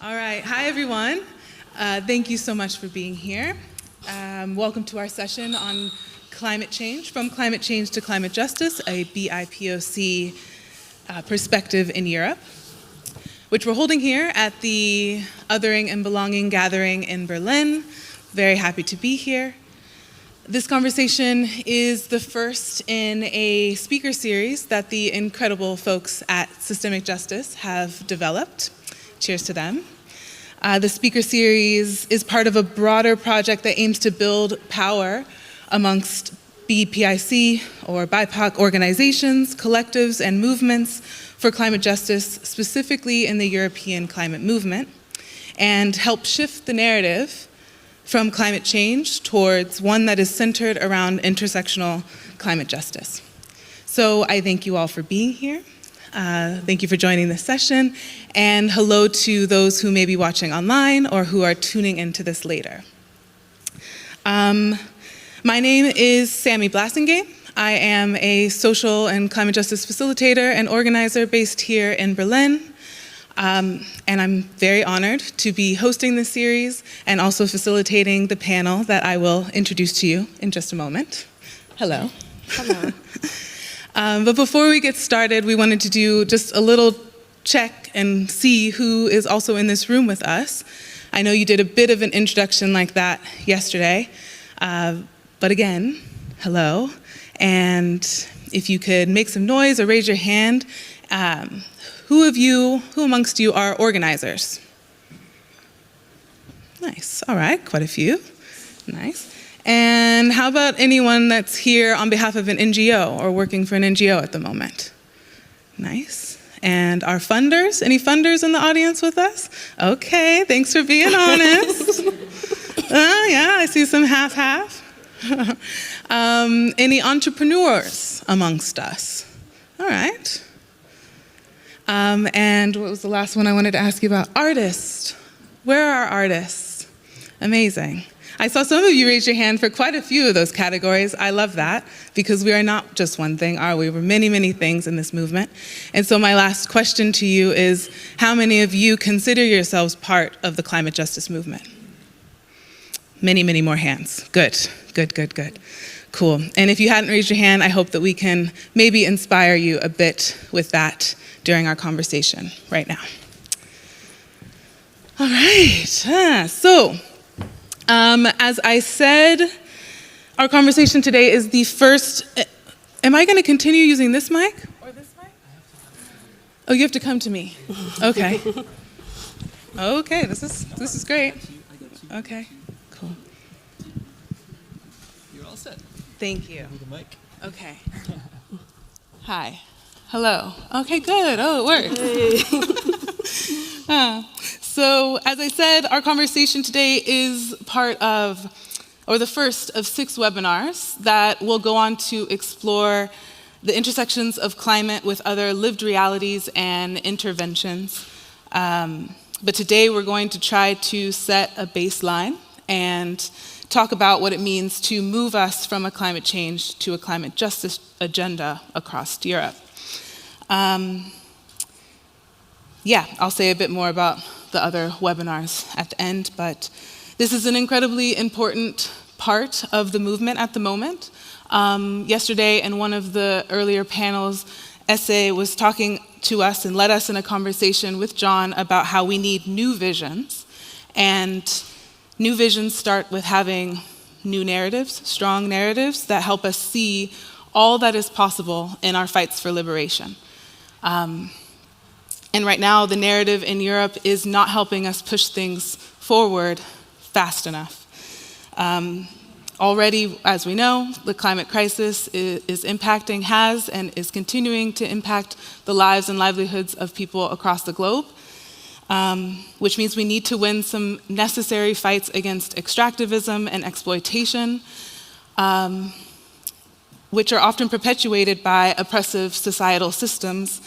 All right. Hi, everyone. Thank you so much for being here. Welcome to our session on climate change, From Climate Change to Climate Justice, a BIPOC perspective in Europe, which we're holding here at the Othering and Belonging Gathering in Berlin. Very happy to be here. This conversation is the first in a speaker series that the incredible folks at Systemic Justice have developed. Cheers to them. The speaker series is part of a broader project that aims to build power amongst BPIC or BIPOC organizations, collectives, and movements for climate justice, specifically in the European climate movement, and help shift the narrative from climate change towards one that is centered around intersectional climate justice. So I thank you all for being here. Thank you for joining this session, and hello to those who may be watching online or who are tuning into this later. My name is Sammy Blasingame. I am a social and climate justice facilitator and organizer based here in Berlin, and I'm very honored to be hosting this series and also facilitating the panel that I will introduce to you in just a moment. Hello. Hello. But before we get started, we wanted to do just a little check and see who is also in this room with us. I know you did a bit of an introduction like that yesterday, but again, hello. And if you could make some noise or raise your hand, who amongst you are organizers? Nice, all right, quite a few, nice. And how about anyone that's here on behalf of an NGO or working for an NGO at the moment? Nice. And our funders? Any funders in the audience with us? Okay, thanks for being honest. Yeah, I see some half-half. Any entrepreneurs amongst us? All right. And what was the last one I wanted to ask you about? Artists. Where are artists? Amazing. I saw some of you raise your hand for quite a few of those categories. I love that, because we are not just one thing, are we? We're many, many things in this movement. And so my last question to you is, how many of you consider yourselves part of the climate justice movement? Many, many more hands. Good, good, good, good. Cool. And if you hadn't raised your hand, I hope that we can maybe inspire you a bit with that during our conversation right now. All right, as I said, our conversation today is the first. Am I going to continue using this mic or this mic? Oh, you have to come to me. Okay. Okay, this is great. Okay, cool. You're all set. Thank you. Need a mic. Okay. Hi. Hello. Okay, good. Oh, it worked. So, as I said, our conversation today is part of, or the first of 6 webinars that will go on to explore the intersections of climate with other lived realities and interventions. But today we're going to try to set a baseline and talk about what it means to move us from a climate change to a climate justice agenda across Europe. I'll say a bit more about the other webinars at the end, but this is an incredibly important part of the movement at the moment. Yesterday, in one of the earlier panels, Ese was talking to us and led us in a conversation with John about how we need new visions. And new visions start with having new narratives, strong narratives that help us see all that is possible in our fights for liberation. And right now, the narrative in Europe is not helping us push things forward fast enough. Already, as we know, the climate crisis is impacting, has, and is continuing to impact the lives and livelihoods of people across the globe, which means we need to win some necessary fights against extractivism and exploitation, which are often perpetuated by oppressive societal systems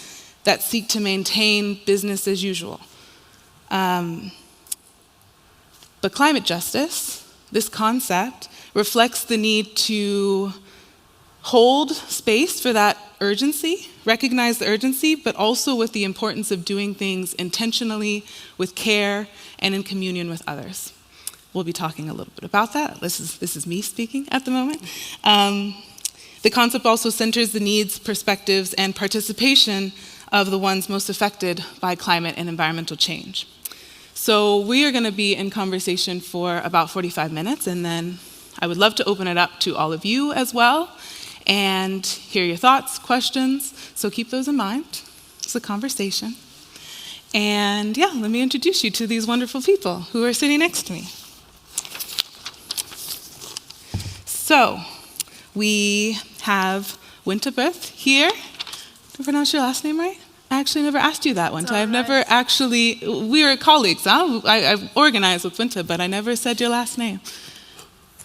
that seek to maintain business as usual. But climate justice, this concept, reflects the need to hold space for that urgency, recognize the urgency, but also with the importance of doing things intentionally, with care, and in communion with others. We'll be talking a little bit about that. This is me speaking at the moment. The concept also centers the needs, perspectives, and participation of the ones most affected by climate and environmental change. So we are going to be in conversation for about 45 minutes, and then I would love to open it up to all of you as well and hear your thoughts, questions. So keep those in mind. It's a conversation. And yeah, let me introduce you to these wonderful people who are sitting next to me. So we have Winterbeth here. Did I pronounce your last name right? I actually never asked you that one. I've never actually, we are colleagues, huh? I've organized with Winter, but I never said your last name.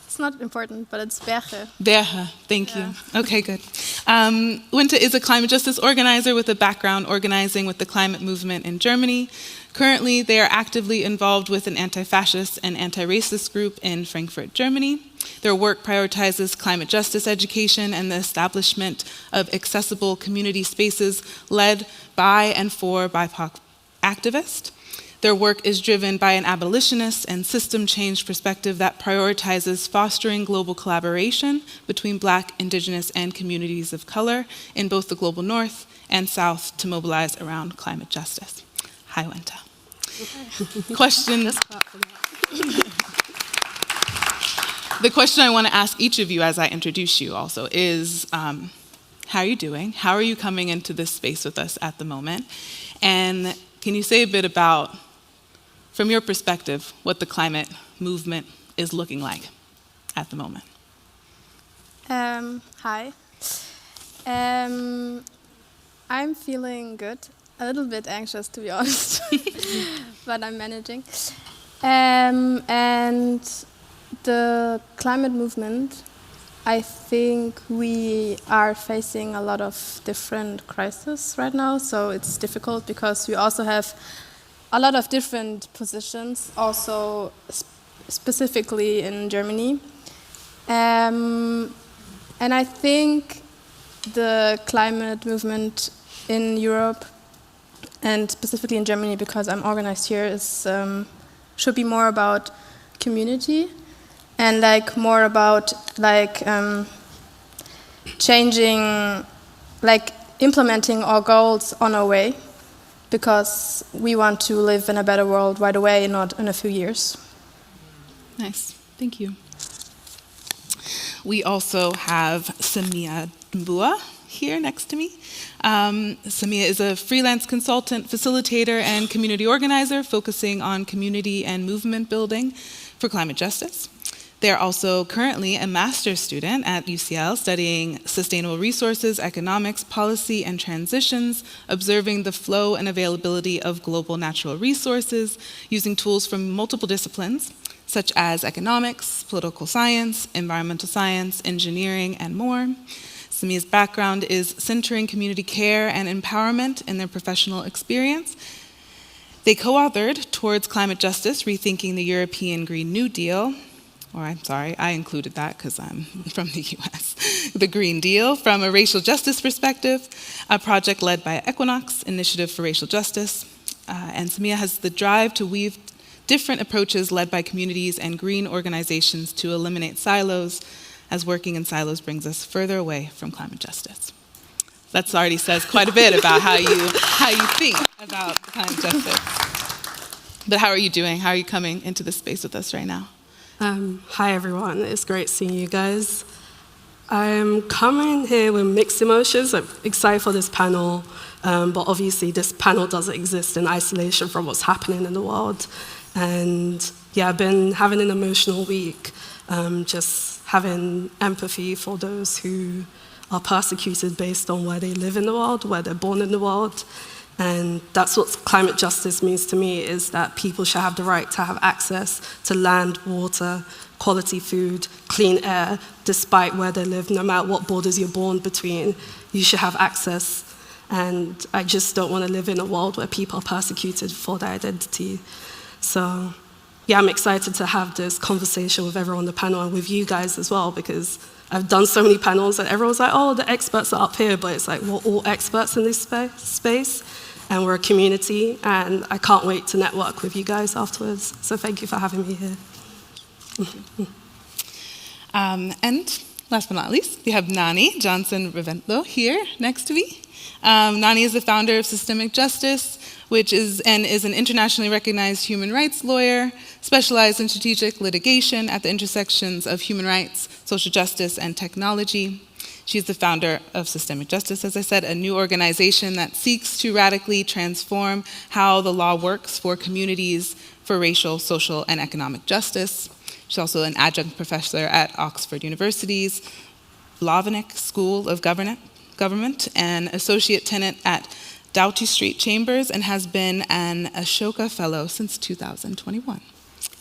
It's not important, but it's Berge. Berge, thank you. Okay, good. Winter is a climate justice organizer with a background organizing with the climate movement in Germany. Currently, they are actively involved with an anti-fascist and anti-racist group in Frankfurt, Germany. Their work prioritizes climate justice education and the establishment of accessible community spaces led by and for BIPOC activists. Their work is driven by an abolitionist and system change perspective that prioritizes fostering global collaboration between Black, Indigenous, and communities of color in both the global North and South to mobilize around climate justice. Hi, Winter. Question. The question I want to ask each of you as I introduce you also is, how are you doing? How are you coming into this space with us at the moment? And can you say a bit about, from your perspective, what the climate movement is looking like at the moment? Hi. I'm feeling good. A little bit anxious, to be honest, but I'm managing. And the climate movement, I think we are facing a lot of different crises right now, so it's difficult because we also have a lot of different positions, also specifically in Germany. And I think the climate movement in Europe, and specifically in Germany, because I'm organized here, is should be more about community and more about changing, implementing our goals on our way, because we want to live in a better world right away, not in a few years. Nice, thank you. We also have Samia Mbua here next to me. Samia is a freelance consultant, facilitator, and community organizer focusing on community and movement building for climate justice. They are also currently a master's student at UCL studying sustainable resources, economics, policy, and transitions, observing the flow and availability of global natural resources using tools from multiple disciplines, such as economics, political science, environmental science, engineering, and more. Samia's background is centering community care and empowerment in their professional experience. They co-authored Towards Climate Justice, Rethinking the European Green New Deal, or I'm sorry, I included that because I'm from the US, the Green Deal from a racial justice perspective, a project led by Equinox, Initiative for Racial Justice. And Samia has the drive to weave different approaches led by communities and green organizations to eliminate silos, as working in silos brings us further away from climate justice. That already says quite a bit about how you think about climate justice. But how are you doing? How are you coming into this space with us right now? Hi everyone, it's great seeing you guys. I'm coming here with mixed emotions. I'm excited for this panel, but obviously this panel doesn't exist in isolation from what's happening in the world. And yeah, I've been having an emotional week, just having empathy for those who are persecuted based on where they live in the world, where they're born in the world. And that's what climate justice means to me, is that people should have the right to have access to land, water, quality food, clean air, despite where they live, no matter what borders you're born between. You should have access. And I just don't want to live in a world where people are persecuted for their identity. So yeah, I'm excited to have this conversation with everyone on the panel and with you guys as well, because I've done so many panels and everyone's like, oh, the experts are up here, but it's like, we're all experts in this space, and we're a community, and I can't wait to network with you guys afterwards. So thank you for having me here. And last but not least, we have Nani Johnson-Reventlow here next to me. Nani is the founder of Systemic Justice, which is an internationally recognized human rights lawyer, specialized in strategic litigation at the intersections of human rights, social justice, and technology. She's the founder of Systemic Justice, as I said, a new organization that seeks to radically transform how the law works for communities for racial, social, and economic justice. She's also an adjunct professor at Oxford University's Blavatnik School of Government and associate tenant at Doughty Street Chambers, and has been an Ashoka Fellow since 2021.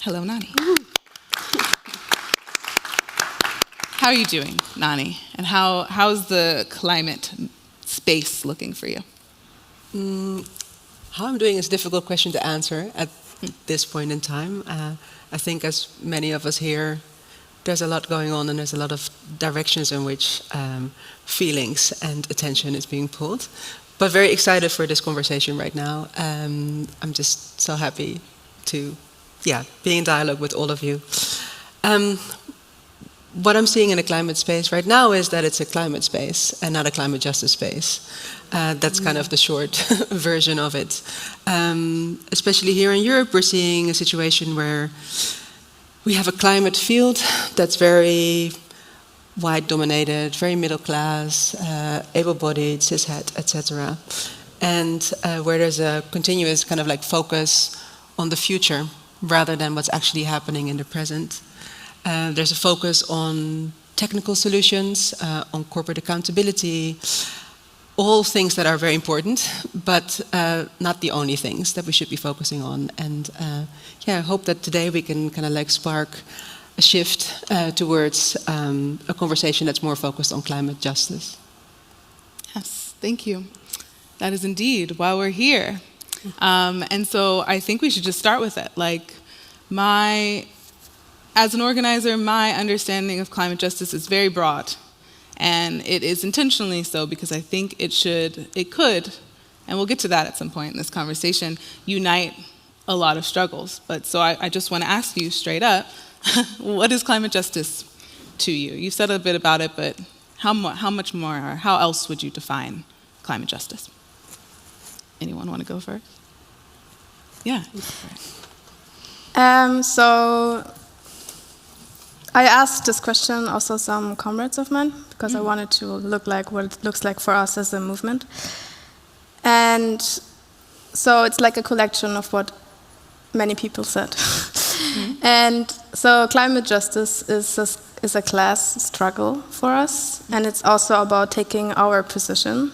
Hello, Nani. How are you doing, Nani? And how's the climate space looking for you? How I'm doing is a difficult question to answer at this point in time. I think as many of us here, there's a lot going on and there's a lot of directions in which feelings and attention is being pulled. But very excited for this conversation right now. I'm just so happy to be in dialogue with all of you. What I'm seeing in the climate space right now is that it's a climate space and not a climate justice space. That's kind of the short version of it. Especially here in Europe, we're seeing a situation where we have a climate field that's very white-dominated, very middle class, able-bodied, cishet, etc. And where there's a continuous kind of like focus on the future rather than what's actually happening in the present. There's a focus on technical solutions, on corporate accountability, all things that are very important, but not the only things that we should be focusing on. And I hope that today we can kind of like spark a shift towards a conversation that's more focused on climate justice. Yes, thank you. That is indeed why we're here. And so I think we should just start with it. Like, as an organizer, my understanding of climate justice is very broad. And it is intentionally so because I think it could, and we'll get to that at some point in this conversation, unite a lot of struggles. But so I just want to ask you straight up, what is climate justice to you? You said a bit about it, but how much more, or how else would you define climate justice? Anyone want to go first? Yeah. So I asked this question also some comrades of mine because I wanted to look like what it looks like for us as a movement. And so it's like a collection of what many people said. And so climate justice is a class struggle for us, and it's also about taking our position.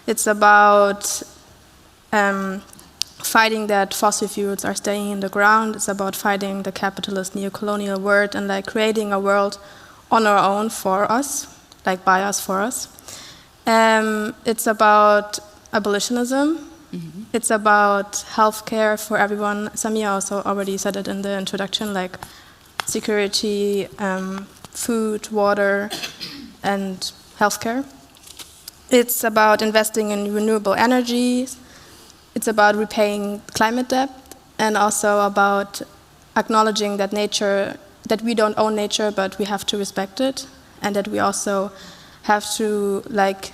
It's about fighting that fossil fuels are staying in the ground. It's about fighting the capitalist neocolonial world and like creating a world on our own for us, like by us for us. It's about abolitionism. It's about healthcare for everyone. Samia also already said it in the introduction, like security, food, water, and healthcare. It's about investing in renewable energy. It's about repaying climate debt, and also about acknowledging that that we don't own nature, but we have to respect it, and that we also have to like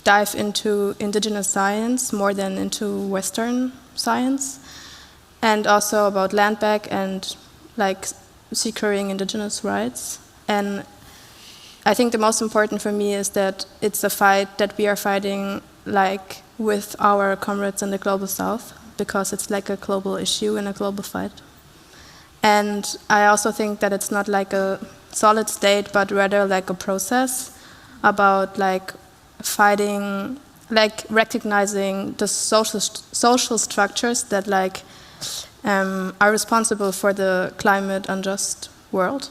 dive into indigenous science more than into Western science, and also about land back and like securing indigenous rights. And I think the most important for me is that it's a fight that we are fighting like with our comrades in the global south, because it's like a global issue and a global fight. And I also think that it's not like a solid state, but rather like a process about like fighting, like recognizing the social structures that like are responsible for the climate unjust world.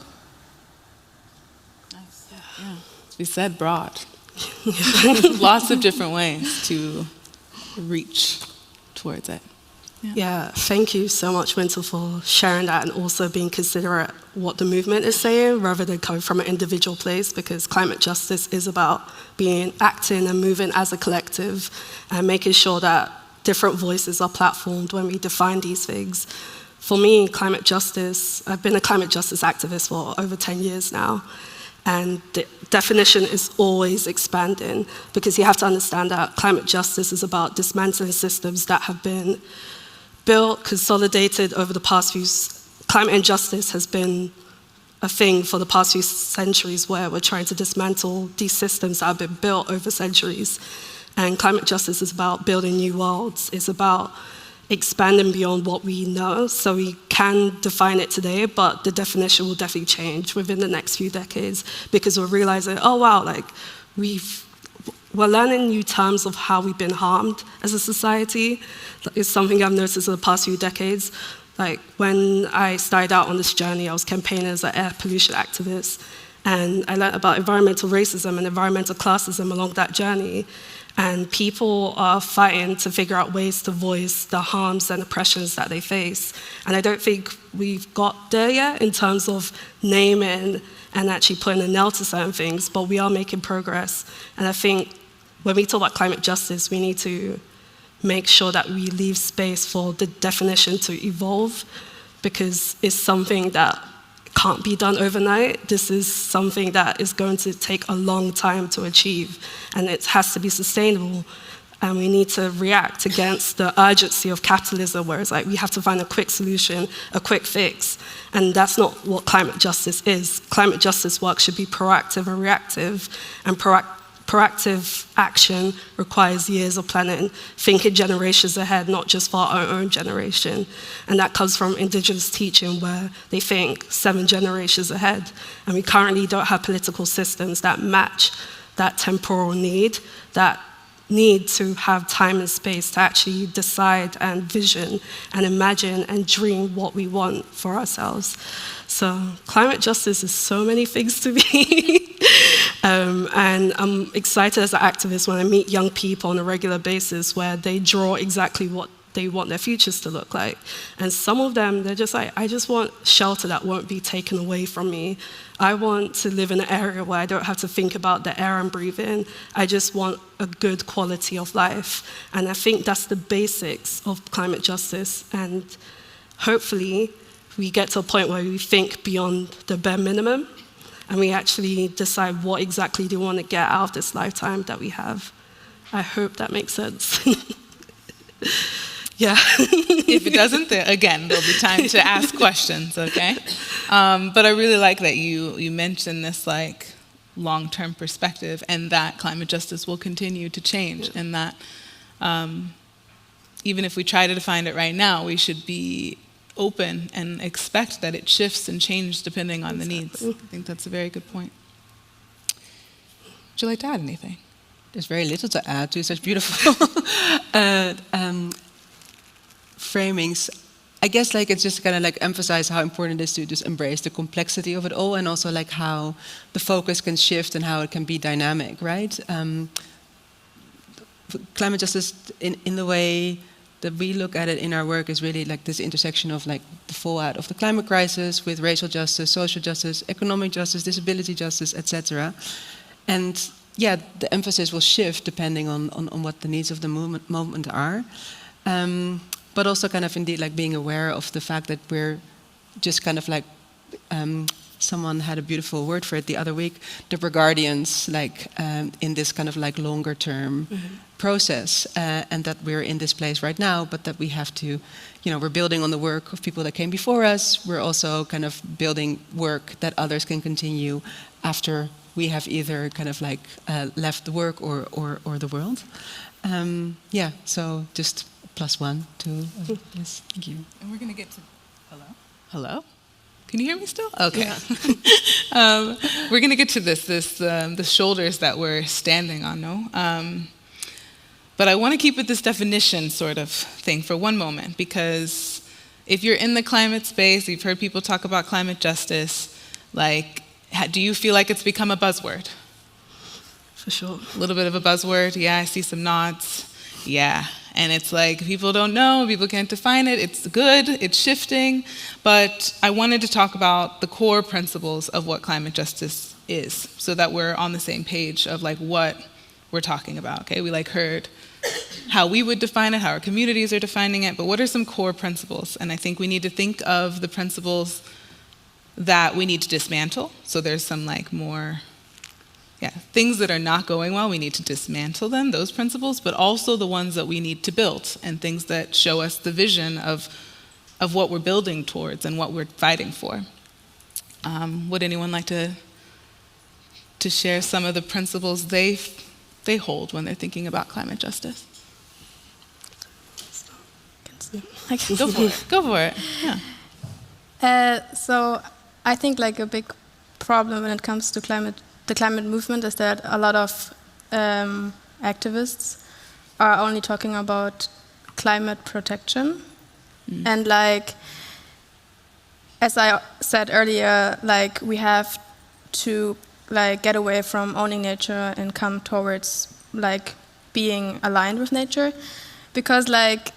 Nice. Yeah. We said broad. Lots of different ways to reach towards it. Yeah, thank you so much, Winter, for sharing that and also being considerate what the movement is saying rather than coming from an individual place, because climate justice is about acting and moving as a collective and making sure that different voices are platformed when we define these things. For me, climate justice, I've been a climate justice activist for over 10 years now. And the definition is always expanding, because you have to understand that climate justice is about dismantling systems that have been built, consolidated over the past few. Climate injustice has been a thing for the past few centuries, where we're trying to dismantle these systems that have been built over centuries. And climate justice is about building new worlds. It's about expanding beyond what we know. So we can define it today, but the definition will definitely change within the next few decades, because we're realizing, oh wow, like we're learning new terms of how we've been harmed as a society. It's something I've noticed in the past few decades. Like when I started out on this journey, I was campaigning as an air pollution activist, and I learned about environmental racism and environmental classism along that journey. And people are fighting to figure out ways to voice the harms and oppressions that they face. And I don't think we've got there yet in terms of naming and actually putting a nail to certain things, but we are making progress. And I think when we talk about climate justice, we need to make sure that we leave space for the definition to evolve, because it's something that can't be done overnight. This is something that is going to take a long time to achieve, and it has to be sustainable. And we need to react against the urgency of capitalism, where it's like we have to find a quick solution, a quick fix. And that's not what climate justice is. Climate justice work should be proactive and reactive, and proactive action requires years of planning, thinking generations ahead, not just for our own generation. And that comes from indigenous teaching, where they think 7 generations ahead. And we currently don't have political systems that match that temporal need, that need to have time and space to actually decide and vision and imagine and dream what we want for ourselves. So climate justice is so many things to me. And I'm excited as an activist when I meet young people on a regular basis, where they draw exactly what they want their futures to look like. And some of them, they're just like, I just want shelter that won't be taken away from me. I want to live in an area where I don't have to think about the air I'm breathing. I just want a good quality of life. And I think that's the basics of climate justice. And hopefully we get to a point where we think beyond the bare minimum, and we actually decide what exactly do we want to get out of this lifetime that we have. I hope that makes sense. Yeah. If it doesn't, then again, there'll be time to ask questions, okay? But I really like that you mentioned this like long-term perspective, and that climate justice will continue to change, and that even if we try to define it right now, we should be open and expect that it shifts and changes depending on the needs. I think that's a very good point. Would you like to add anything? There's very little to add to such beautiful framings. I guess like it's just kind of like emphasize how important it is to just embrace the complexity of it all, and also like how the focus can shift and how it can be dynamic, right? Climate justice in the way that we look at it in our work is really like this intersection of like the fallout of the climate crisis with racial justice, social justice, economic justice, disability justice, etc. And yeah, the emphasis will shift depending on what the needs of the moment are. But also kind of indeed like being aware of the fact that we're just kind of like, someone had a beautiful word for it the other week, that we're guardians like in this kind of like longer term process, and that we're in this place right now, but that we have to, you know, we're building on the work of people that came before us. We're also kind of building work that others can continue after we have either kind of like left the work or the world. Yeah, so just +1 to yes, thank you. And we're going to get to, hello? Can you hear me still? Okay. Yeah. We're going to get to the shoulders that we're standing on, no? But I want to keep with this definition sort of thing for one moment, because if you're in the climate space, you've heard people talk about climate justice, like, do you feel like it's become a buzzword? For sure. A little bit of a buzzword, yeah, I see some nods. Yeah, And it's like people don't know, people can't define it. It's good, it's shifting. But I wanted to talk about the core principles of what climate justice is, so that we're on the same page of like what we're talking about. Okay, we like heard how we would define it, how our communities are defining it, but what are some core principles? And I think we need to think of the principles that we need to dismantle. So there's some like more, things that are not going well, we need to dismantle them, those principles, but also the ones that we need to build and things that show us the vision of what we're building towards and what we're fighting for. Would anyone like to share some of the principles they hold when they're thinking about climate justice? Go for it. Go for it. Yeah. So I think like a big problem when it comes to the climate movement is that a lot of activists are only talking about climate protection. And like, as I said earlier, like we have to like get away from owning nature and come towards like being aligned with nature, because like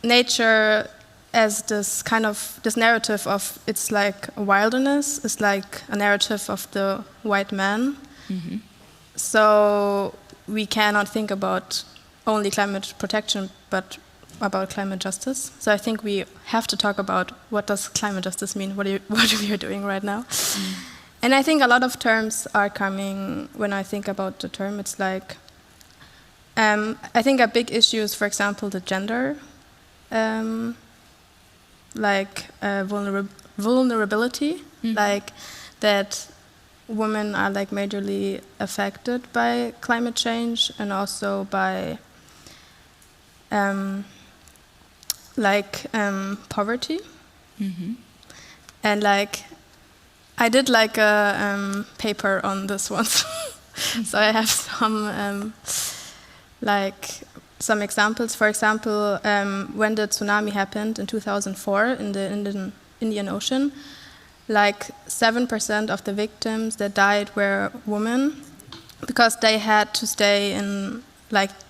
nature as this kind of this narrative of it's like a wilderness is like a narrative of the white man. So we cannot think about only climate protection but about climate justice. So I think we have to talk about what does climate justice mean, what we are doing right now. And I think a lot of terms are coming. When I think about the term, it's like I think a big issue is, for example, the gender vulnerability, like that women are like majorly affected by climate change and also by poverty. And like I did like a paper on this once, so I have some examples. For example, when the tsunami happened in 2004 in the Indian Ocean, like 7% of the victims that died were women, because they had to stay in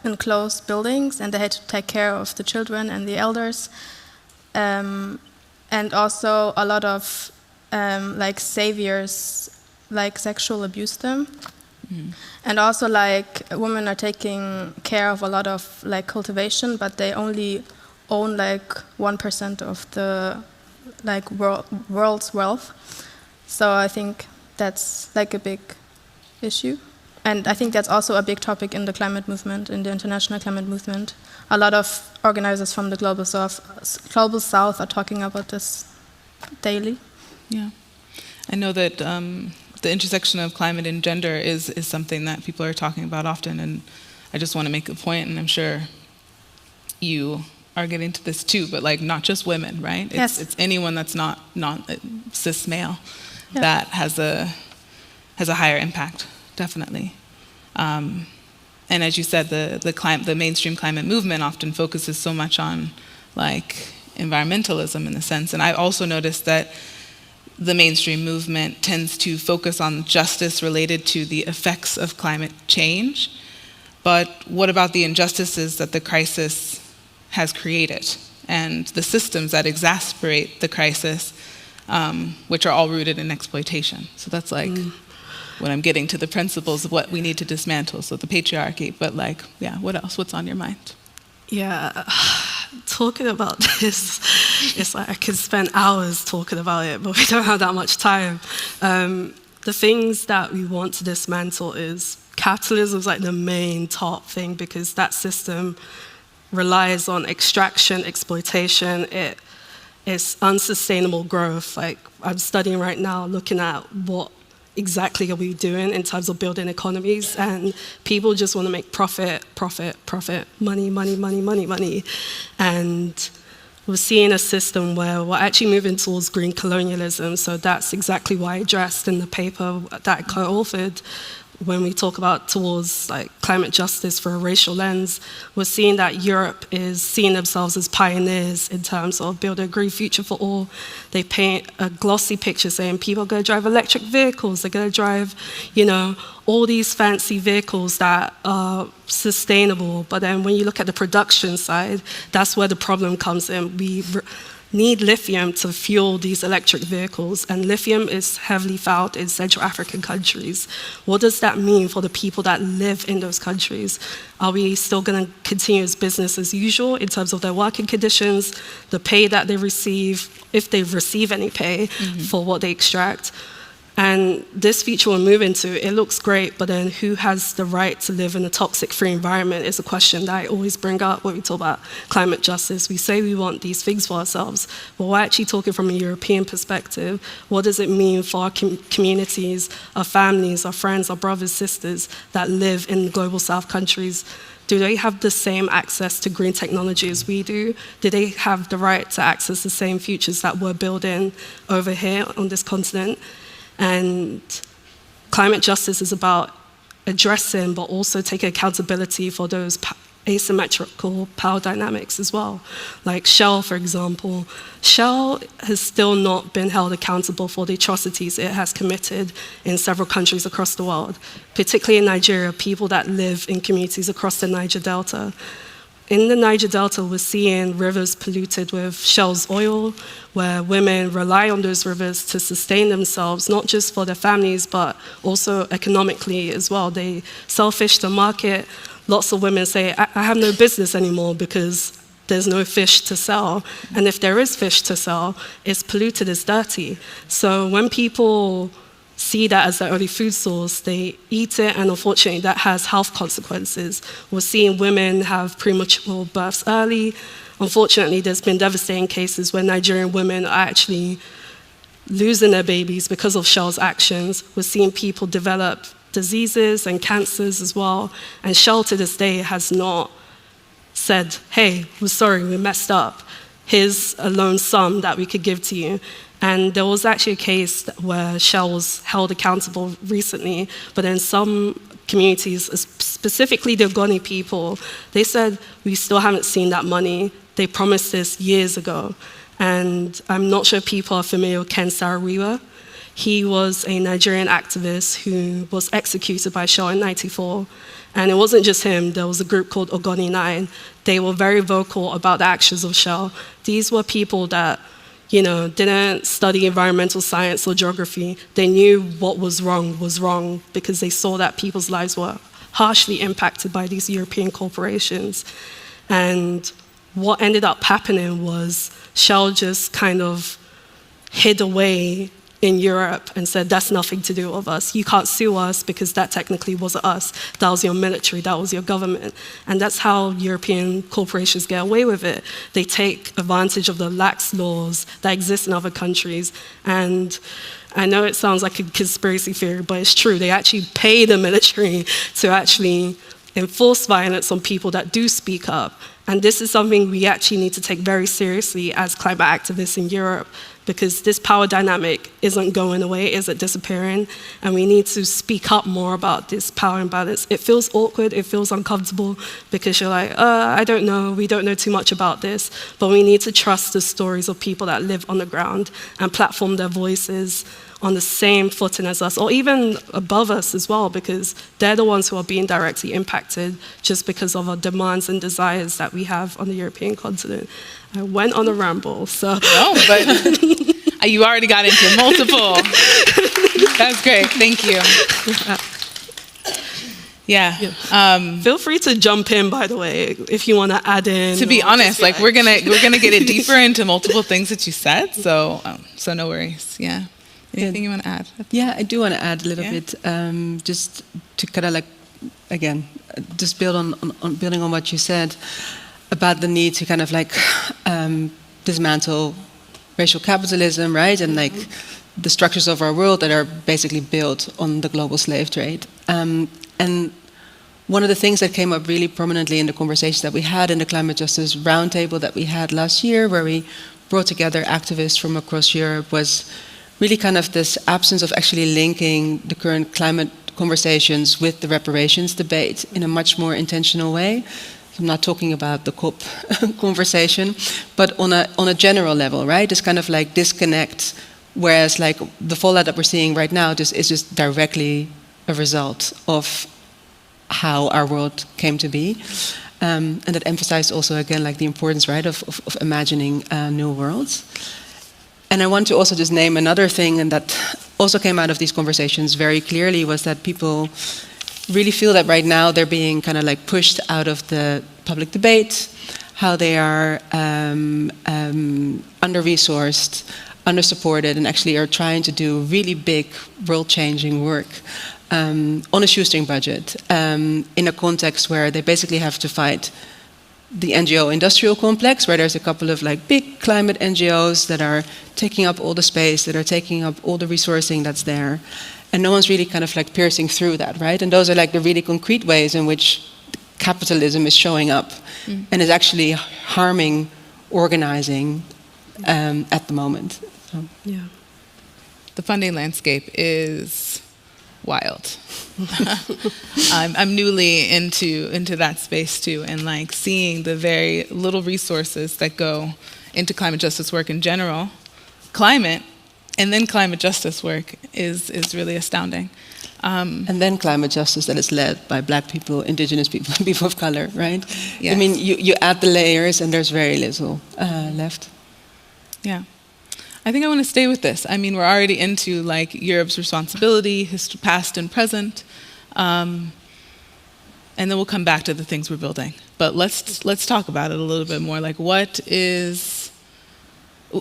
enclosed buildings and they had to take care of the children and the elders, and also a lot of saviors sexual abuse them. And also women are taking care of a lot of cultivation, but they only own 1% of the world's wealth. So I think that's a big issue. And I think that's also a big topic in the climate movement, in the international climate movement. A lot of organizers from the Global South are talking about this daily. Yeah. I know that the intersection of climate and gender is something that people are talking about often, and I just want to make a point, and I'm sure you are getting to this too, but not just women, right? Yes. It's anyone that's not cis male that has a higher impact, definitely. And as you said, the mainstream climate movement often focuses so much on environmentalism in a sense, and I also noticed that the mainstream movement tends to focus on justice related to the effects of climate change. But what about the injustices that the crisis has created and the systems that exacerbate the crisis, which are all rooted in exploitation? So that's when I'm getting to the principles of what we need to dismantle, so the patriarchy. But what else? What's on your mind? Yeah, talking about this, it's I could spend hours talking about it, but we don't have that much time. The things that we want to dismantle is capitalism is the main top thing, because that system relies on extraction, exploitation. It's unsustainable growth. I'm studying right now, looking at what exactly are we doing in terms of building economies, and people just want to make profit, money. And we're seeing a system where we're actually moving towards green colonialism, so that's exactly why I addressed in the paper that I co-authored. when we talk about towards like climate justice for a racial lens, we're seeing that Europe is seeing themselves as pioneers in terms of building a green future for all. They paint a glossy picture saying people are going to drive electric vehicles, they're going to drive, all these fancy vehicles that are sustainable. But then when you look at the production side, that's where the problem comes in. We need lithium to fuel these electric vehicles, and lithium is heavily found in Central African countries. What does that mean for the people that live in those countries? Are we still going to continue as business as usual in terms of their working conditions, the pay that they receive, if they receive any pay for what they extract? And this future we're moving to, it looks great, but then who has the right to live in a toxic-free environment is a question that I always bring up when we talk about climate justice. We say we want these things for ourselves, but we're actually talking from a European perspective. What does it mean for our communities, our families, our friends, our brothers, sisters that live in global South countries? Do they have the same access to green technology as we do? Do they have the right to access the same futures that we're building over here on this continent? And climate justice is about addressing, but also taking accountability for those asymmetrical power dynamics as well. Like Shell, for example. Shell has still not been held accountable for the atrocities it has committed in several countries across the world, particularly in Nigeria, people that live in communities across the Niger Delta. In the Niger Delta, we're seeing rivers polluted with Shell's oil, where women rely on those rivers to sustain themselves, not just for their families, but also economically as well. They sell fish to market. Lots of women say, I have no business anymore because there's no fish to sell. And if there is fish to sell, it's polluted, it's dirty. So when people see that as their only food source, they eat it, and unfortunately that has health consequences. We're seeing women have premature births early. Unfortunately, there's been devastating cases where Nigerian women are actually losing their babies because of Shell's actions. We're seeing people develop diseases and cancers as well, and Shell to this day has not said, hey, we're sorry, we messed up. Here's a loan sum that we could give to you. And there was actually a case where Shell was held accountable recently, but in some communities, specifically the Ogoni people, they said, we still haven't seen that money. They promised this years ago. And I'm not sure people are familiar with Ken Saro-Wiwa. He was a Nigerian activist who was executed by Shell in '94. And it wasn't just him, there was a group called Ogoni 9. They were very vocal about the actions of Shell. These were people that didn't study environmental science or geography. They knew what was wrong because they saw that people's lives were harshly impacted by these European corporations. And what ended up happening was Shell just kind of hid away in Europe and said, that's nothing to do with us. You can't sue us because that technically wasn't us. That was your military, that was your government. And that's how European corporations get away with it. They take advantage of the lax laws that exist in other countries. And I know it sounds like a conspiracy theory, but it's true. They actually pay the military to actually enforce violence on people that do speak up. And this is something we actually need to take very seriously as climate activists in Europe, because this power dynamic isn't going away, isn't disappearing, and we need to speak up more about this power imbalance. It feels awkward, it feels uncomfortable, because you're like, I don't know, we don't know too much about this, but we need to trust the stories of people that live on the ground and platform their voices on the same footing as us, or even above us as well, because they're the ones who are being directly impacted just because of our demands and desires that we have on the European continent. I went on a ramble, so. No, but you already got into multiple. That's great, thank you. Yeah. Feel free to jump in, by the way, if you want to add in. To be honest, like we're gonna get it deeper into multiple things that you said, so no worries. Yeah. Anything you want to add? Yeah, I do want to add a little bit, just to kind of like, again, just building on what you said about the need to kind of like dismantle racial capitalism, right? And like the structures of our world that are basically built on the global slave trade. And one of the things that came up really prominently in the conversations that we had in the climate justice roundtable that we had last year, where we brought together activists from across Europe, was really kind of this absence of actually linking the current climate conversations with the reparations debate in a much more intentional way. I'm not talking about the COP conversation, but on a general level, right? This kind of like disconnect, whereas like the fallout that we're seeing right now is just directly a result of how our world came to be. And that emphasized also again like the importance, right, of imagining new worlds. And I want to also just name another thing, and that also came out of these conversations very clearly, was that people really feel that right now they're being kind of like pushed out of the public debate, how they are under-resourced, under-supported, and actually are trying to do really big world-changing work on a shoestring budget, in a context where they basically have to fight the NGO industrial complex, where there's a couple of like big climate NGOs that are taking up all the space, that are taking up all the resourcing that's there, and no one's really kind of like piercing through that, right? And those are like the really concrete ways in which capitalism is showing up and is actually harming organizing at the moment. So. Yeah. The funding landscape is wild. I'm newly into that space too, and like seeing the very little resources that go into climate justice work in general, climate, and then climate justice work is really astounding. And then climate justice that is led by Black people, Indigenous people, people of color, right? Yes. I mean, you add the layers and there's very little left. Yeah. I think I want to stay with this. I mean, we're already into like Europe's responsibility, past and present, and then we'll come back to the things we're building. But let's talk about it a little bit more. Like, what is?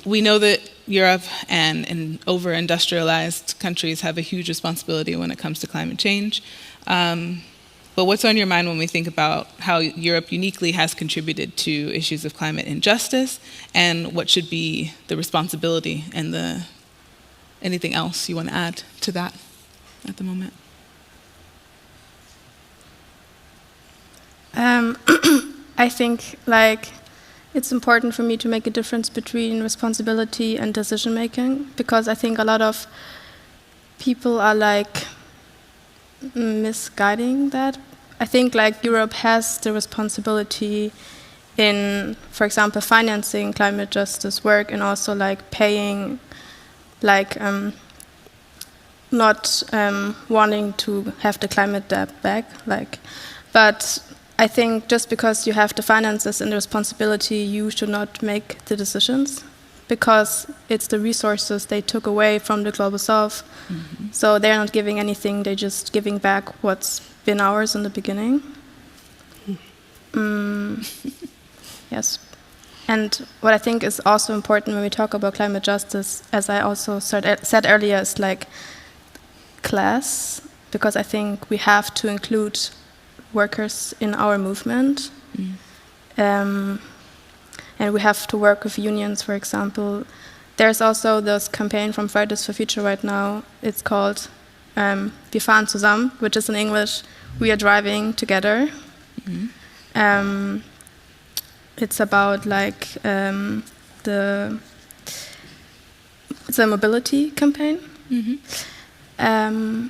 We know that Europe and over-industrialized countries have a huge responsibility when it comes to climate change. But what's on your mind when we think about how Europe uniquely has contributed to issues of climate injustice, and what should be the responsibility and anything else you want to add to that at the moment? I think like it's important for me to make a difference between responsibility and decision making, because I think a lot of people are like misguiding that. I think like Europe has the responsibility in, for example, financing climate justice work, and also like paying, like not wanting to have the climate debt back, like, but I think just because you have the finances and the responsibility, you should not make the decisions, because it's the resources they took away from the global south. Mm-hmm. So they're not giving anything, they're just giving back what's been ours in the beginning. Yes. And what I think is also important when we talk about climate justice, as I also said earlier, is like class, because I think we have to include workers in our movement. And we have to work with unions, for example. There's also this campaign from Fridays for Future right now. It's called Wir fahren zusammen, which is in English, we are driving together. Mm-hmm. It's about like it's a mobility campaign. Mm-hmm.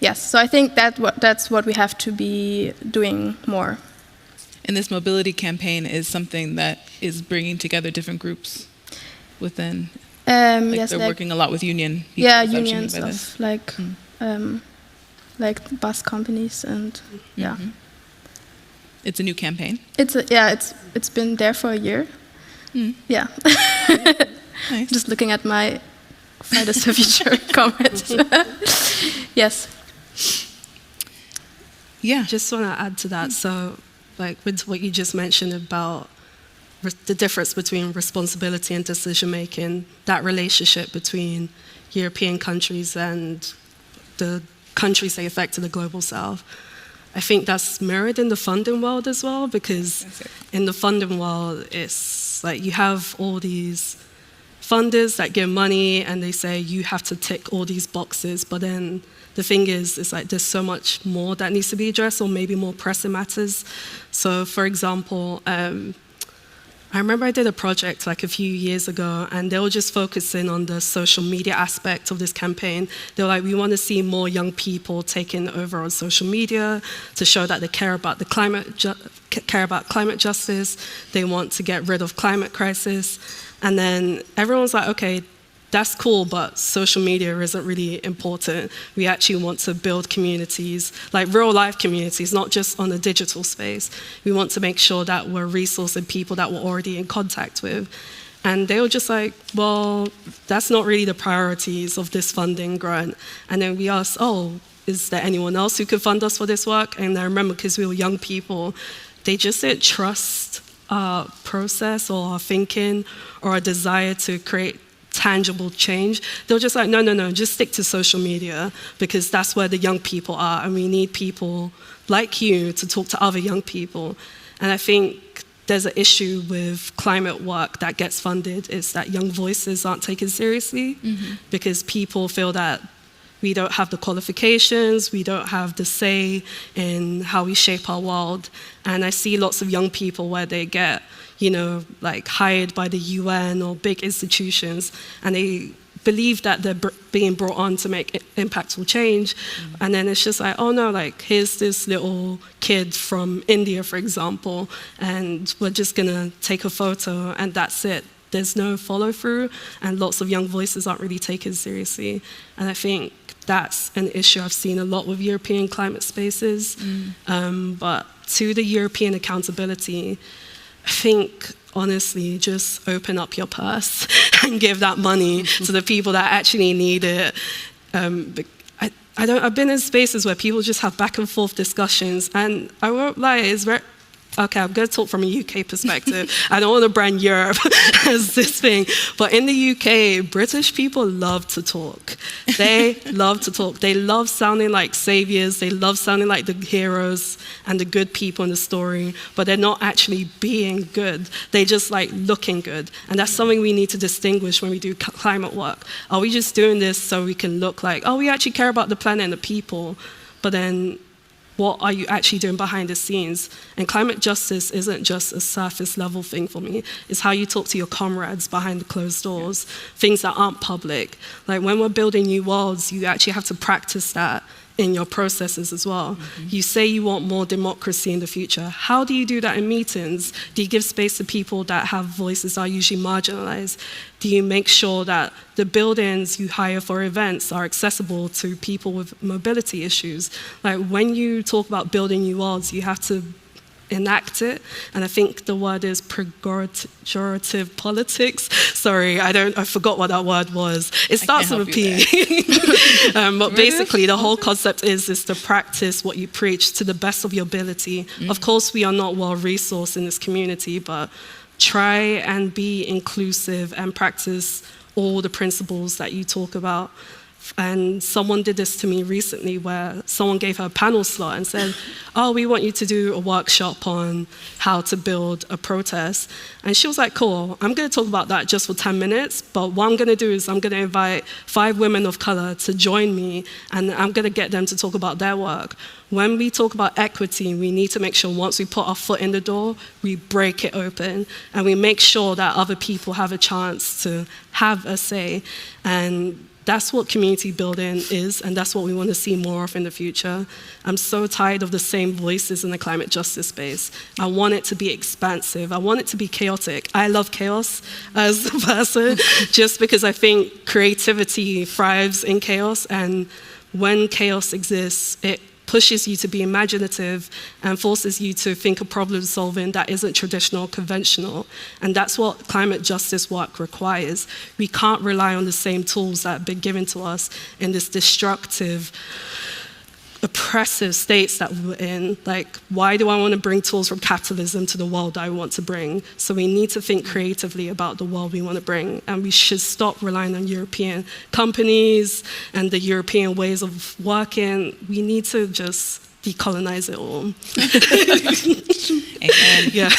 Yes, so I think that's what we have to be doing more. And this mobility campaign is something that is bringing together different groups within. Yes, they're like, working a lot with union. Yeah, unions of like bus companies and yeah. Mm-hmm. It's a new campaign. It's been there for a year. Yeah. Nice. Just looking at my Fridays for Future comments. Yes. Yeah. Just want to add to that. So, like with what you just mentioned about the difference between responsibility and decision making, that relationship between European countries and the countries they affect in the global south, I think that's mirrored in the funding world as well, because in the funding world, it's like you have all these funders that give money and they say you have to tick all these boxes, but then the thing is, it's like there's so much more that needs to be addressed, or maybe more pressing matters. So, for example, I remember I did a project like a few years ago, and they were just focusing on the social media aspect of this campaign. They were like, we want to see more young people taking over on social media to show that they care about climate justice. They want to get rid of climate crisis. And then everyone's like, okay, that's cool, but social media isn't really important. We actually want to build communities, like real life communities, not just on the digital space. We want to make sure that we're resourcing people that we're already in contact with. And they were just like, well, that's not really the priorities of this funding grant. And then we asked, oh, is there anyone else who could fund us for this work? And I remember, because we were young people, they just didn't trust our process or our thinking or our desire to create tangible change. They were just like, no, just stick to social media, because that's where the young people are, and we need people like you to talk to other young people. And I think there's an issue with climate work that gets funded, is that young voices aren't taken seriously, because people feel that we don't have the qualifications, we don't have the say in how we shape our world. And I see lots of young people where they get, like hired by the UN or big institutions, and they believe that they're being brought on to make impactful change. And then it's just like, oh no, like here's this little kid from India, for example, and we're just gonna take a photo and that's it. There's no follow through, and lots of young voices aren't really taken seriously. And I think that's an issue I've seen a lot with European climate spaces. But to the European accountability, I think, honestly, just open up your purse and give that money to the people that actually need it. I've been in spaces where people just have back and forth discussions, and I won't lie, it's very... Okay, I'm going to talk from a UK perspective. I don't want to brand Europe as this thing. But in the UK, British people love to talk. They love to talk. They love sounding like saviors. They love sounding like the heroes and the good people in the story. But they're not actually being good. They just like looking good. And that's something we need to distinguish when we do climate work. Are we just doing this so we can look like, oh, we actually care about the planet and the people? But then, what are you actually doing behind the scenes? And climate justice isn't just a surface level thing for me. It's how you talk to your comrades behind the closed doors, things that aren't public. Like when we're building new worlds, you actually have to practice that in your processes as well. You say you want more democracy in the future. How do you do that in meetings? Do you give space to people that have voices that are usually marginalized? Do you make sure that the buildings you hire for events are accessible to people with mobility issues? Like when you talk about building new worlds, you have to enact it. And I think the word is pejorative politics. Sorry, I forgot what that word was. It starts with a P. But basically the whole concept is to practice what you preach to the best of your ability. Of course, we are not well-resourced in this community, but try and be inclusive and practice all the principles that you talk about. And someone did this to me recently, where someone gave her a panel slot and said, oh, we want you to do a workshop on how to build a protest. And she was like, cool, I'm going to talk about that just for 10 minutes, but what I'm going to do is I'm going to invite 5 women of color to join me, and I'm going to get them to talk about their work. When we talk about equity, we need to make sure once we put our foot in the door, we break it open, and we make sure that other people have a chance to have a say. And that's what community building is, and that's what we want to see more of in the future. I'm so tired of the same voices in the climate justice space. I want it to be expansive. I want it to be chaotic. I love chaos as a person, just because I think creativity thrives in chaos, and when chaos exists, it pushes you to be imaginative and forces you to think of problem solving that isn't traditional or conventional. And that's what climate justice work requires. We can't rely on the same tools that have been given to us in this destructive, oppressive states that we're in. Like, why do I want to bring tools from capitalism to the world I want to bring? So we need to think creatively about the world we want to bring, and we should stop relying on European companies and the European ways of working. We need to just decolonize it all. Amen. Yeah.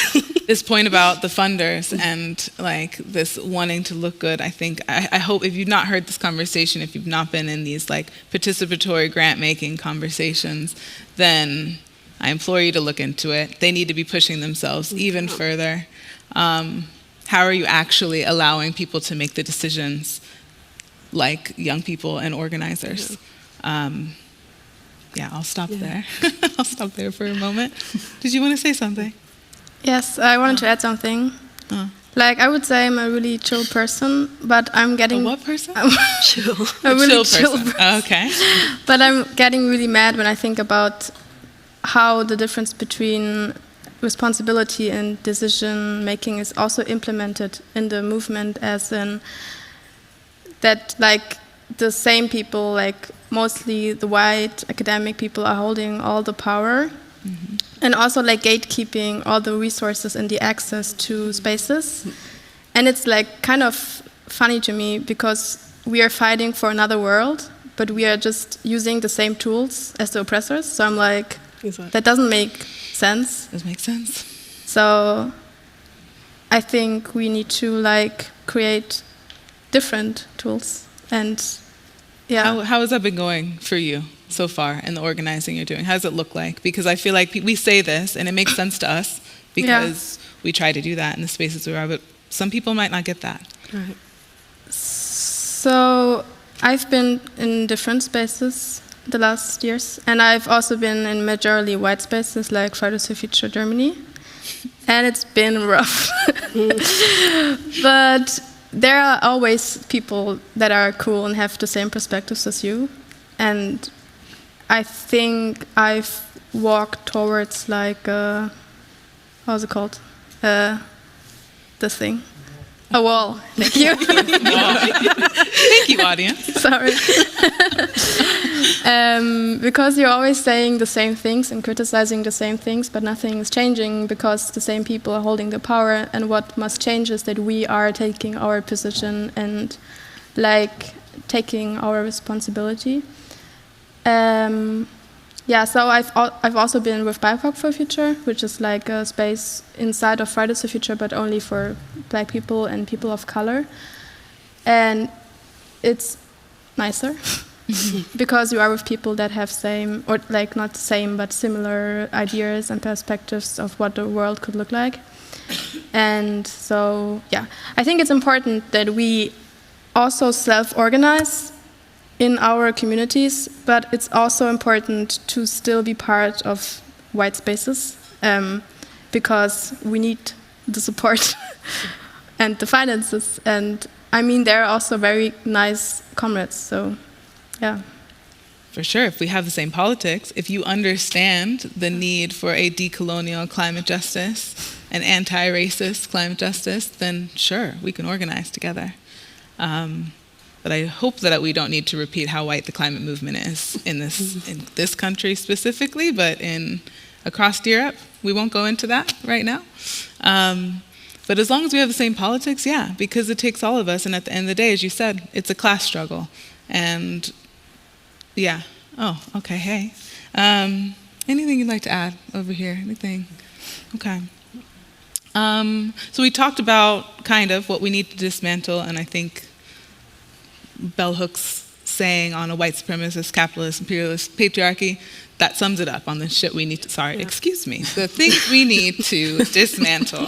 This point about the funders and like this wanting to look good, I think, I hope if you've not heard this conversation, if you've not been in these like participatory grant making conversations, then I implore you to look into it. They need to be pushing themselves even further. how are you actually allowing people to make the decisions like young people and organizers? I'll stop there. I'll stop there for a moment. Did you want to say something? Yes, I wanted to add something. Like, I would say I'm a really chill person, but I'm getting... A what person? Chill. A really chill chill person. Okay. But I'm getting really mad when I think about how the difference between responsibility and decision making is also implemented in the movement, as in that, like, the same people, like mostly the white academic people, are holding all the power, and also like gatekeeping all the resources and the access to spaces. And it's like kind of funny to me because we are fighting for another world, but we are just using the same tools as the oppressors. So I'm like, that doesn't make sense. Does make sense. So I think we need to like create different tools. And yeah. How has that been going for you so far in the organizing you're doing? How does it look like? Because I feel like we say this and it makes sense to us because we try to do that in the spaces we are, but some people might not get that. Right. So I've been in different spaces the last years, and I've also been in majorly white spaces like Fridays for Future Germany, and it's been rough. But there are always people that are cool and have the same perspectives as you, and I think I've walked towards like how's it called? This thing. A wall. Thank you. Thank you, audience. Sorry. Because you're always saying the same things and criticizing the same things, but nothing is changing because the same people are holding the power. And what must change is that we are taking our position and like taking our responsibility. So I've also been with BIPOC for Future, which is like a space inside of Fridays for Future, but only for Black people and people of color. And it's nicer because you are with people that have same, or like not same, but similar ideas and perspectives of what the world could look like. And so, I think it's important that we also self-organize in our communities, but it's also important to still be part of white spaces because we need the support and the finances. And I mean, they're also very nice comrades, so yeah. For sure, if we have the same politics, if you understand the need for a decolonial climate justice and anti-racist climate justice, then sure, we can organize together. But I hope that we don't need to repeat how white the climate movement is in this country specifically, but across Europe. We won't go into that right now. But as long as we have the same politics, because it takes all of us. And at the end of the day, as you said, it's a class struggle. And oh, okay, hey. Anything you'd like to add over here? Anything? Okay. So we talked about kind of what we need to dismantle, and I think Bell Hooks saying on a white supremacist, capitalist, imperialist patriarchy, that sums it up on the shit we need to, excuse me, the things we need to dismantle.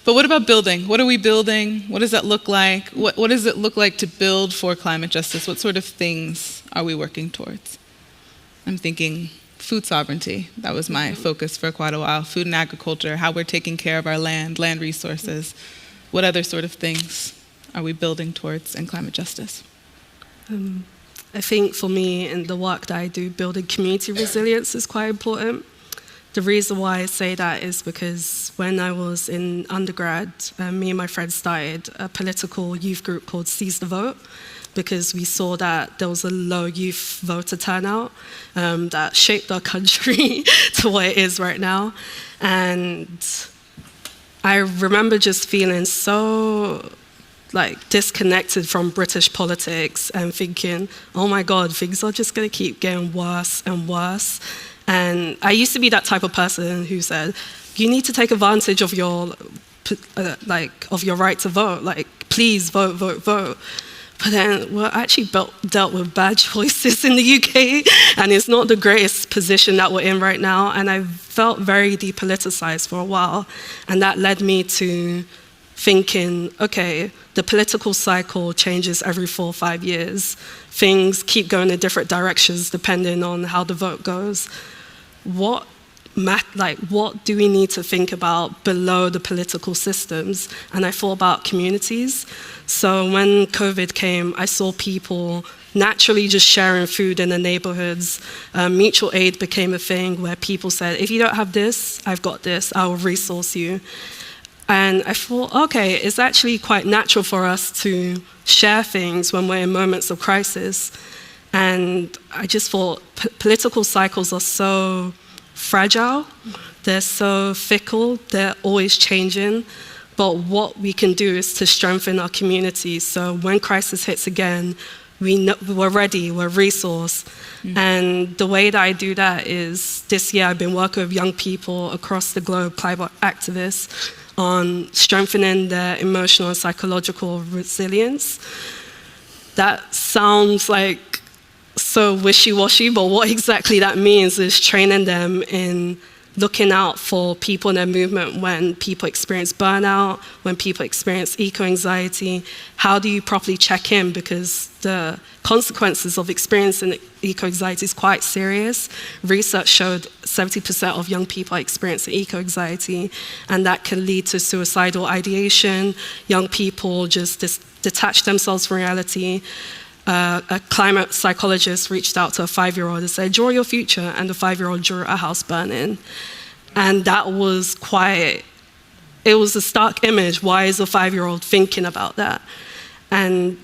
But what about building? What are we building? What does that look like? What does it look like to build for climate justice? What sort of things are we working towards? I'm thinking food sovereignty. That was my focus for quite a while. Food and agriculture, how we're taking care of our land resources. What other sort of things are we building towards in climate justice? I think for me, in the work that I do, building community resilience is quite important. The reason why I say that is because when I was in undergrad, me and my friends started a political youth group called Seize the Vote, because we saw that there was a low youth voter turnout that shaped our country to what it is right now. And I remember just feeling so disconnected from British politics and thinking, oh my God, things are just gonna keep getting worse and worse. And I used to be that type of person who said, you need to take advantage of your right to vote, please vote, vote, vote. But then we're actually dealt with bad choices in the UK, and it's not the greatest position that we're in right now. And I felt very depoliticized for a while, and that led me to thinking, okay, the political cycle changes every 4 or 5 years. Things keep going in different directions depending on how the vote goes. What do we need to think about below the political systems? And I thought about communities. So when COVID came, I saw people naturally just sharing food in the neighborhoods. Mutual aid became a thing where people said, if you don't have this, I've got this, I will resource you. And I thought, okay, it's actually quite natural for us to share things when we're in moments of crisis. And I just thought political cycles are so fragile, they're so fickle, they're always changing. But what we can do is to strengthen our community. So when crisis hits again, we're ready, we're resourced. And the way that I do that is this year I've been working with young people across the globe, climate activists, on strengthening their emotional and psychological resilience. That sounds like so wishy-washy, but what exactly that means is training them in looking out for people in their movement when people experience burnout, when people experience eco-anxiety. How do you properly check in? Because the consequences of experiencing eco-anxiety is quite serious. Research showed 70% of young people are experiencing eco-anxiety, and that can lead to suicidal ideation. Young people just detach themselves from reality. A climate psychologist reached out to a 5-year-old and said, draw your future, and the 5-year-old drew a house burning. And that was it was a stark image. Why is a 5-year-old thinking about that? And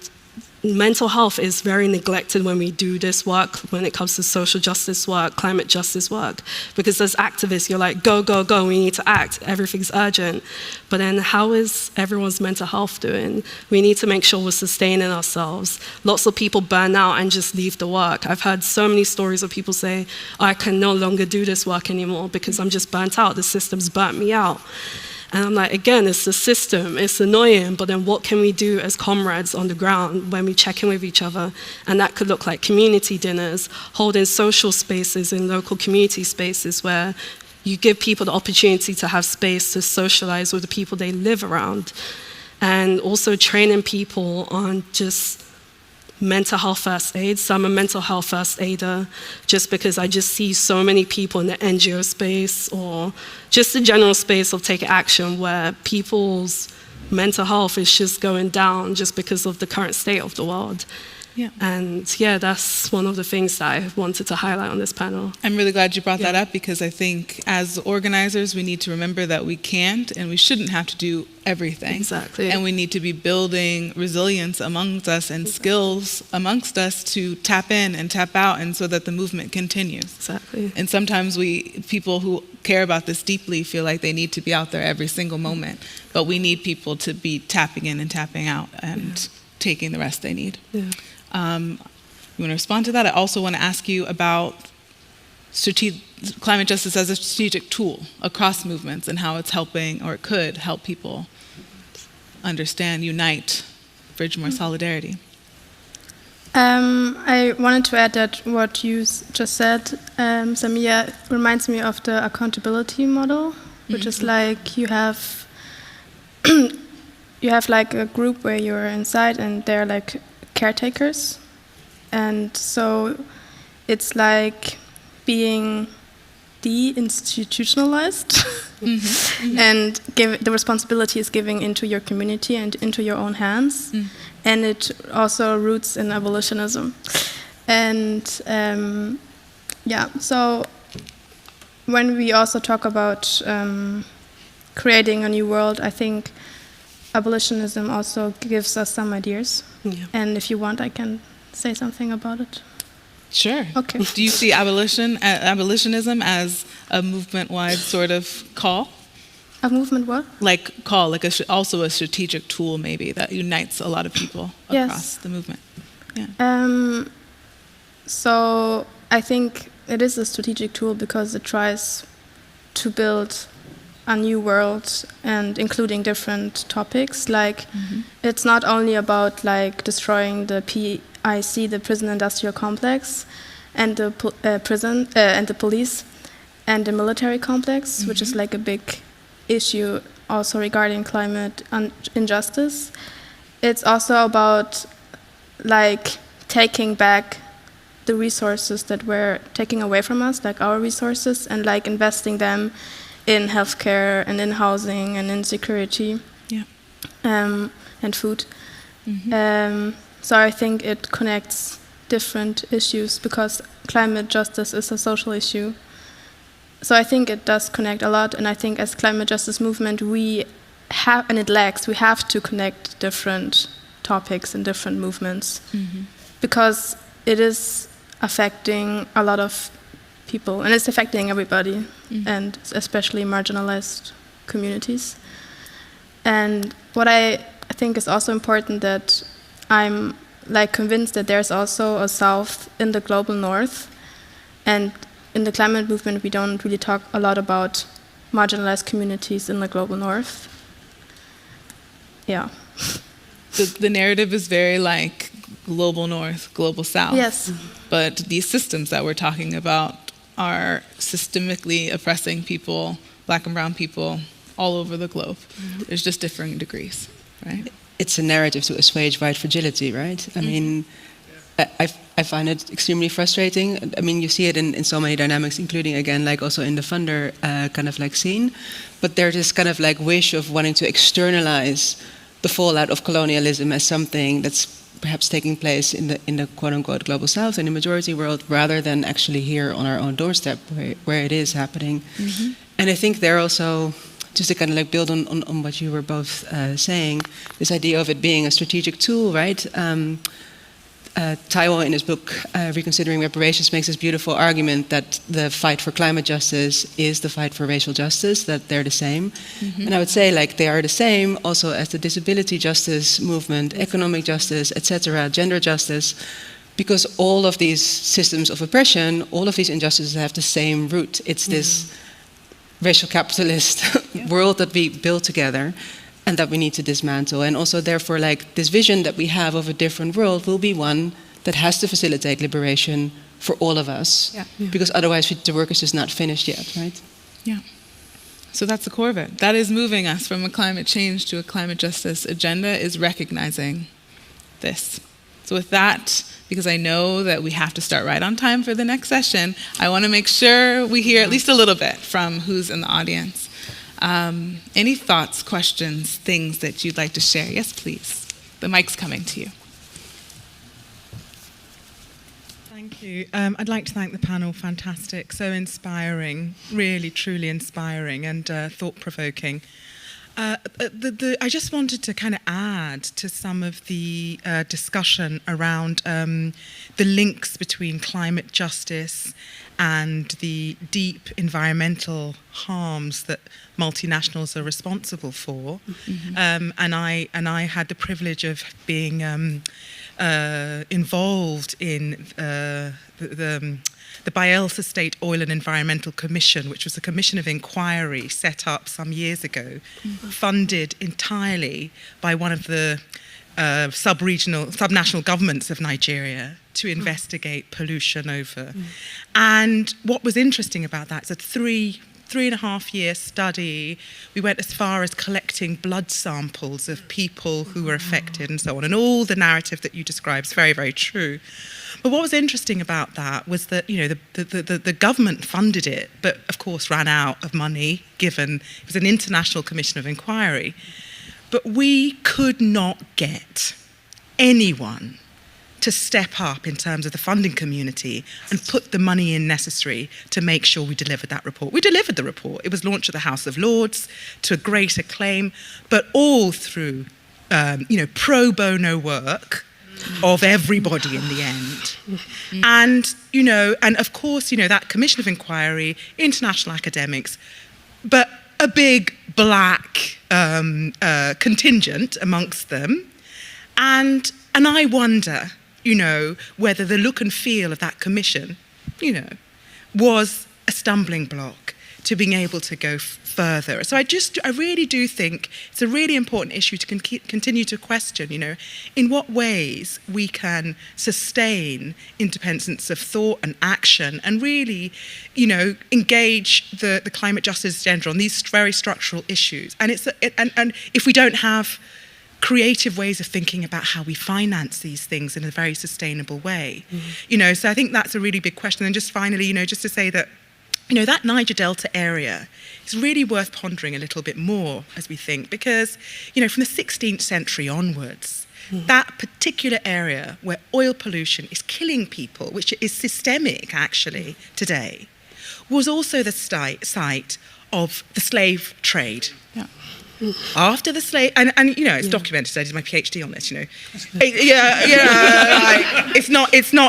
mental health is very neglected when we do this work, when it comes to social justice work, climate justice work. Because as activists, you're like, go, go, go, we need to act, everything's urgent. But then how is everyone's mental health doing? We need to make sure we're sustaining ourselves. Lots of people burn out and just leave the work. I've heard so many stories of people say, I can no longer do this work anymore because I'm just burnt out, the system's burnt me out. And I'm like, again, it's the system, it's annoying, but then what can we do as comrades on the ground when we check in with each other? And that could look like community dinners, holding social spaces in local community spaces where you give people the opportunity to have space to socialize with the people they live around. And also training people on just mental health first aid. So I'm a mental health first aider just because I just see so many people in the NGO space or just the general space of taking action where people's mental health is just going down just because of the current state of the world. Yeah. And yeah, that's one of the things that I wanted to highlight on this panel. I'm really glad you brought that up because I think as organizers, we need to remember that we can't and we shouldn't have to do everything. Exactly. And we need to be building resilience amongst us and skills amongst us to tap in and tap out and so that the movement continues. Exactly. And sometimes people who care about this deeply feel like they need to be out there every single moment, but we need people to be tapping in and tapping out and taking the rest they need. Yeah. You want to respond to that? I also want to ask you about climate justice as a strategic tool across movements and how it's helping, or it could help people understand, unite, bridge more solidarity. I wanted to add that what you just said, Samia, reminds me of the accountability model, which is like you have like a group where you're inside and they're like caretakers. And so it's like being de-institutionalized and the responsibility is giving into your community and into your own hands. And it also roots in abolitionism. And so when we also talk about creating a new world, I think abolitionism also gives us some ideas. Yeah. And if you want, I can say something about it. Sure. Okay. Do you see abolitionism as a movement-wide sort of call? A movement what? Like also a strategic tool maybe that unites a lot of people across the movement. Yeah. So I think it is a strategic tool because it tries to build a new world and including different topics. Like, it's not only about like destroying the PIC, the prison industrial complex, and the prison and the police and the military complex, which is like a big issue also regarding climate injustice. It's also about like taking back the resources that we're taking away from us, like our resources, and like investing them in healthcare and in housing and in security, and food. So I think it connects different issues because climate justice is a social issue. So I think it does connect a lot, and I think as climate justice movement we have, and it lags, we have to connect different topics and different movements because it is affecting a lot of people, and it's affecting everybody, and especially marginalized communities. And what I think is also important, that I'm like convinced that there's also a South in the global North, and in the climate movement we don't really talk a lot about marginalized communities in the global North. Yeah. The narrative is very like global North, global South. Yes. But these systems that we're talking about are systemically oppressing people, Black and brown people, all over the globe. There's just differing degrees, right? It's a narrative to assuage white fragility, right? I mean, I find it extremely frustrating. I mean, you see it in so many dynamics, including, again, like also in the funder kind of like scene. But there's this kind of like wish of wanting to externalize the fallout of colonialism as something that's perhaps taking place in the quote-unquote global South, in the majority world, rather than actually here on our own doorstep where it is happening. And I think there also, just to kind of like build on what you were both saying, this idea of it being a strategic tool, right? Taiwo, in his book Reconsidering Reparations, makes this beautiful argument that the fight for climate justice is the fight for racial justice, that they're the same. And I would say like they are the same also as the disability justice movement, economic justice, etc., gender justice, because all of these systems of oppression, all of these injustices have the same root. It's this racial capitalist world that we build together and that we need to dismantle. And also therefore like this vision that we have of a different world will be one that has to facilitate liberation for all of us, because otherwise the work is just not finished yet, right? Yeah. So that's the core of it. That is moving us from a climate change to a climate justice agenda, is recognizing this. So with that, because I know that we have to start right on time for the next session, I want to make sure we hear at least a little bit from who's in the audience. Any thoughts, questions, things that you'd like to share? Yes, please. The mic's coming to you. Thank you. I'd like to thank the panel. Fantastic. So inspiring, really, truly inspiring and thought-provoking. I just wanted to kind of add to some of the discussion around the links between climate justice and the deep environmental harms that multinationals are responsible for. And I had the privilege of being involved in the Bielsa State Oil and Environmental Commission, which was a commission of inquiry set up some years ago, funded entirely by one of the subnational governments of Nigeria to investigate pollution over. And what was interesting about that is a 3.5 year study. We went as far as collecting blood samples of people who were affected and so on. And all the narrative that you described is very, very true. But what was interesting about that was that, the government funded it, but of course ran out of money, given it was an international commission of inquiry. But we could not get anyone to step up in terms of the funding community and put the money in necessary to make sure we delivered that report. We delivered the report. It was launched at the House of Lords to a great acclaim, but all through, pro bono work of everybody in the end. And, and of course, that Commission of Inquiry, international academics, but a big black contingent amongst them. And I wonder, whether the look and feel of that commission, was a stumbling block to being able to go further. So I really do think it's a really important issue to continue to question, in what ways we can sustain independence of thought and action and really, engage the climate justice agenda on these very structural issues. And and if we don't have creative ways of thinking about how we finance these things in a very sustainable way, so I think that's a really big question. And just finally, just to say that, that Niger Delta area is really worth pondering a little bit more as we think, because, from the 16th century onwards, that particular area where oil pollution is killing people, which is systemic actually today, was also the site of the slave trade. Yeah. After the slave, and it's documented. I did my PhD on this.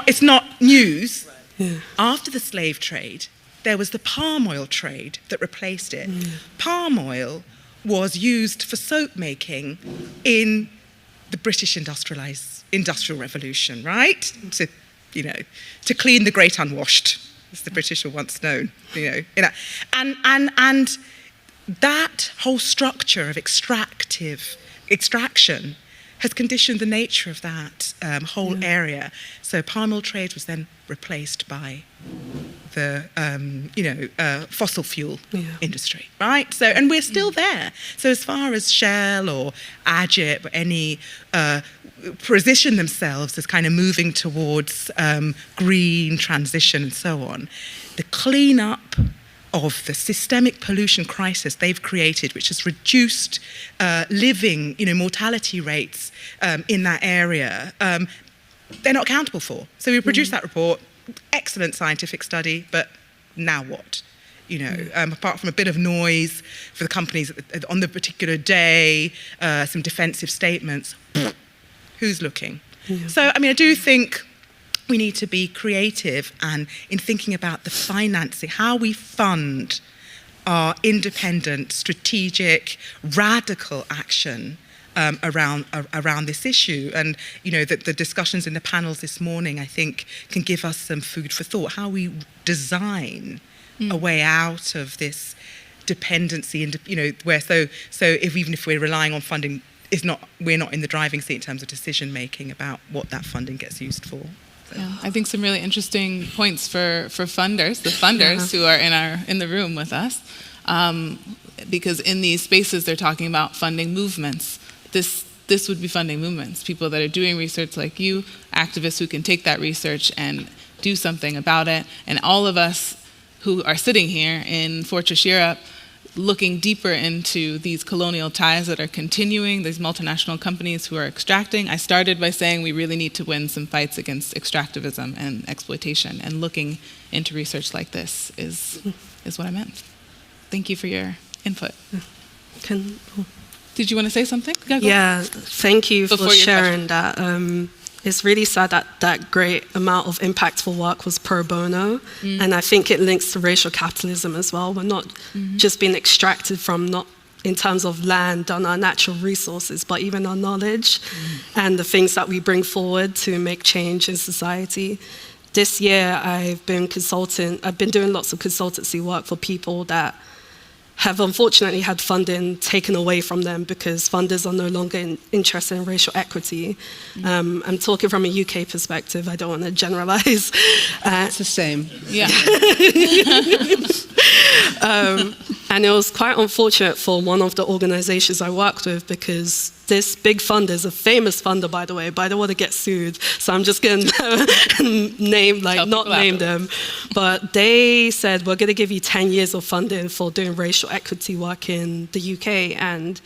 It's not news. Yeah. After the slave trade, there was the palm oil trade that replaced it. Palm oil was used for soap making in the British Industrial Revolution, right? To clean the great unwashed, as the British were once known. And that whole structure of extraction has conditioned the nature of that whole area. So palm oil trade was then replaced by the fossil fuel industry, right? So, and we're still there. So as far as Shell or Agip or any position themselves as kind of moving towards green transition and so on, the cleanup of the systemic pollution crisis they've created, which has reduced living, mortality rates in that area, they're not accountable for. So we produced that report, excellent scientific study, but now what? Apart from a bit of noise for the companies on the particular day, some defensive statements, who's looking? So, I do think we need to be creative and in thinking about the financing, how we fund our independent, strategic, radical action around this issue. And the discussions in the panels this morning, I think, can give us some food for thought. How we design a way out of this dependency, and where so even if we're relying on funding, we're not in the driving seat in terms of decision making about what that funding gets used for. Yeah, I think some really interesting points for funders, the funders who are in the room with us, because in these spaces they're talking about funding movements. This would be funding movements, people that are doing research like you, activists who can take that research and do something about it, and all of us who are sitting here in Fortress Europe looking deeper into these colonial ties that are continuing, these multinational companies who are extracting. I started by saying we really need to win some fights against extractivism and exploitation, and looking into research like this is what I meant. Thank you for your input. Did you want to say something? Yeah, thank you for sharing that. It's really sad that great amount of impactful work was pro bono, and I think it links to racial capitalism as well. We're not just being extracted from, not in terms of land and our natural resources, but even our knowledge and the things that we bring forward to make change in society. This year, I've been doing lots of consultancy work for people that have unfortunately had funding taken away from them because funders are no longer interested in racial equity. I'm talking from a UK perspective. I don't want to generalize. It's the same. Yeah. And it was quite unfortunate for one of the organizations I worked with, because this big funder is a famous funder, by the way, but I don't want to get sued, so I'm just going to name them. But they said, we're going to give you 10 years of funding for doing racial equity work in the UK, and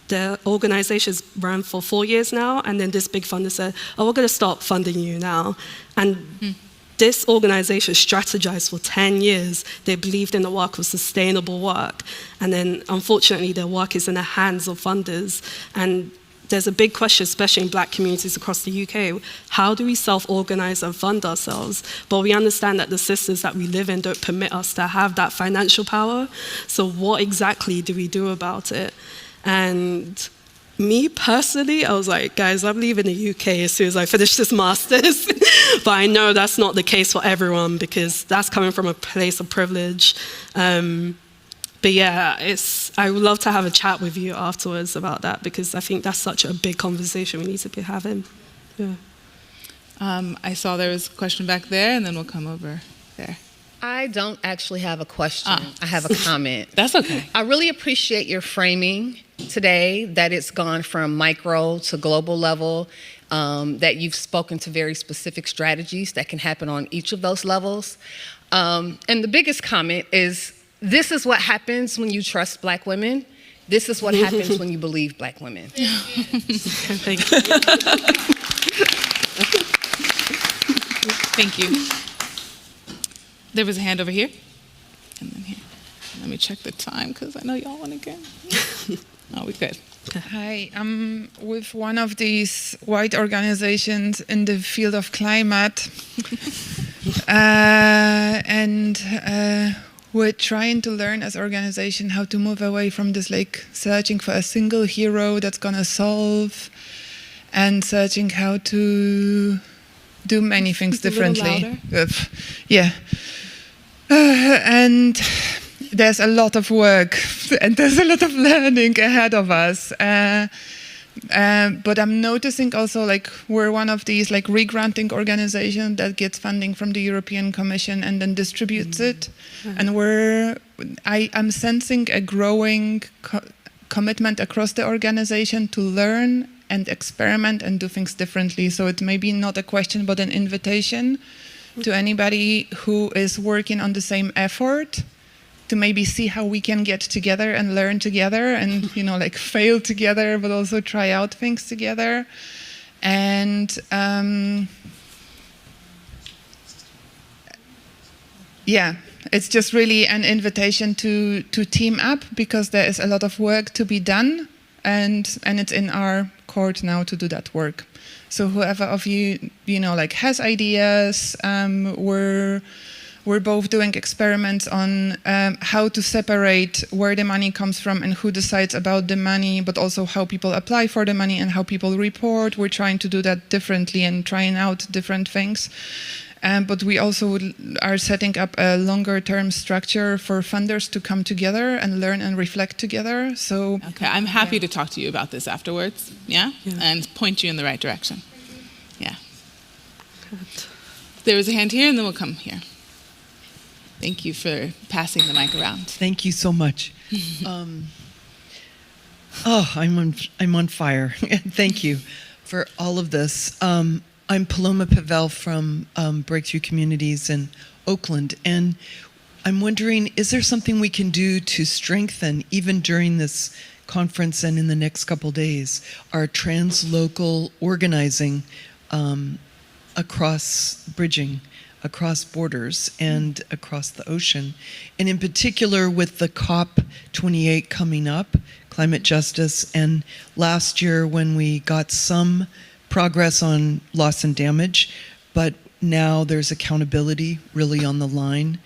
the organization's run for 4 years now, and then this big funder said, we're going to stop funding you now. And this organization strategized for 10 years. They believed in the work was sustainable work. And then, unfortunately, their work is in the hands of funders. And there's a big question, especially in black communities across the UK, how do we self-organize and fund ourselves? But we understand that the systems that we live in don't permit us to have that financial power. So what exactly do we do about it? And me personally, I was like, guys, I'm leaving the UK as soon as I finish this master's. But I know that's not the case for everyone, because that's coming from a place of privilege. But yeah, I would love to have a chat with you afterwards about that, because I think that's such a big conversation we need to be having. Yeah. I saw there was a question back there, and then we'll come over there. I don't actually have a question. I have a comment. That's okay. I really appreciate your framing today, that it's gone from micro to global level, that you've spoken to very specific strategies that can happen on each of those levels. And the biggest comment is, this is what happens when you trust Black women. This is what happens when you believe Black women. Thank you. Thank you. There was a hand over here, and then here. Let me check the time, because I know y'all want to go. Oh, we good. Hi, I'm with one of these white organizations in the field of climate. And we're trying to learn as organization how to move away from this, like, searching for a single hero that's gonna solve, and searching how to do many things differently. Yeah. And there's a lot of work and there's a lot of learning ahead of us. But I'm noticing also, like, we're one of these, like, re-granting organizations that gets funding from the European Commission and then distributes it. And I'm sensing a growing commitment across the organization to learn and experiment and do things differently. So it may be not a question, but an invitation to anybody who is working on the same effort to maybe see how we can get together and learn together and, you know, like, fail together, but also try out things together. And yeah, it's just really an invitation to team up, because there is a lot of work to be done, and it's in our court now to do that work. So whoever of you, you know, like, has ideas, we're both doing experiments on how to separate where the money comes from and who decides about the money, but also how people apply for the money and how people report. We're trying to do that differently and trying out different things. But we also are setting up a longer-term structure for funders to come together and learn and reflect together. So, okay, I'm happy to talk to you about this afterwards, yeah? And point you in the right direction. Yeah. Good. There was a hand here, and then we'll come here. Thank you for passing the mic around. Thank you so much. I'm on fire. Thank you for all of this. I'm Paloma Pavel from Breakthrough Communities in Oakland, and I'm wondering, is there something we can do to strengthen, even during this conference and in the next couple days, our translocal organizing bridging across borders and across the ocean, and in particular with the COP28 coming up, climate justice, and last year when we got some progress on loss and damage, but now there's accountability really on the line,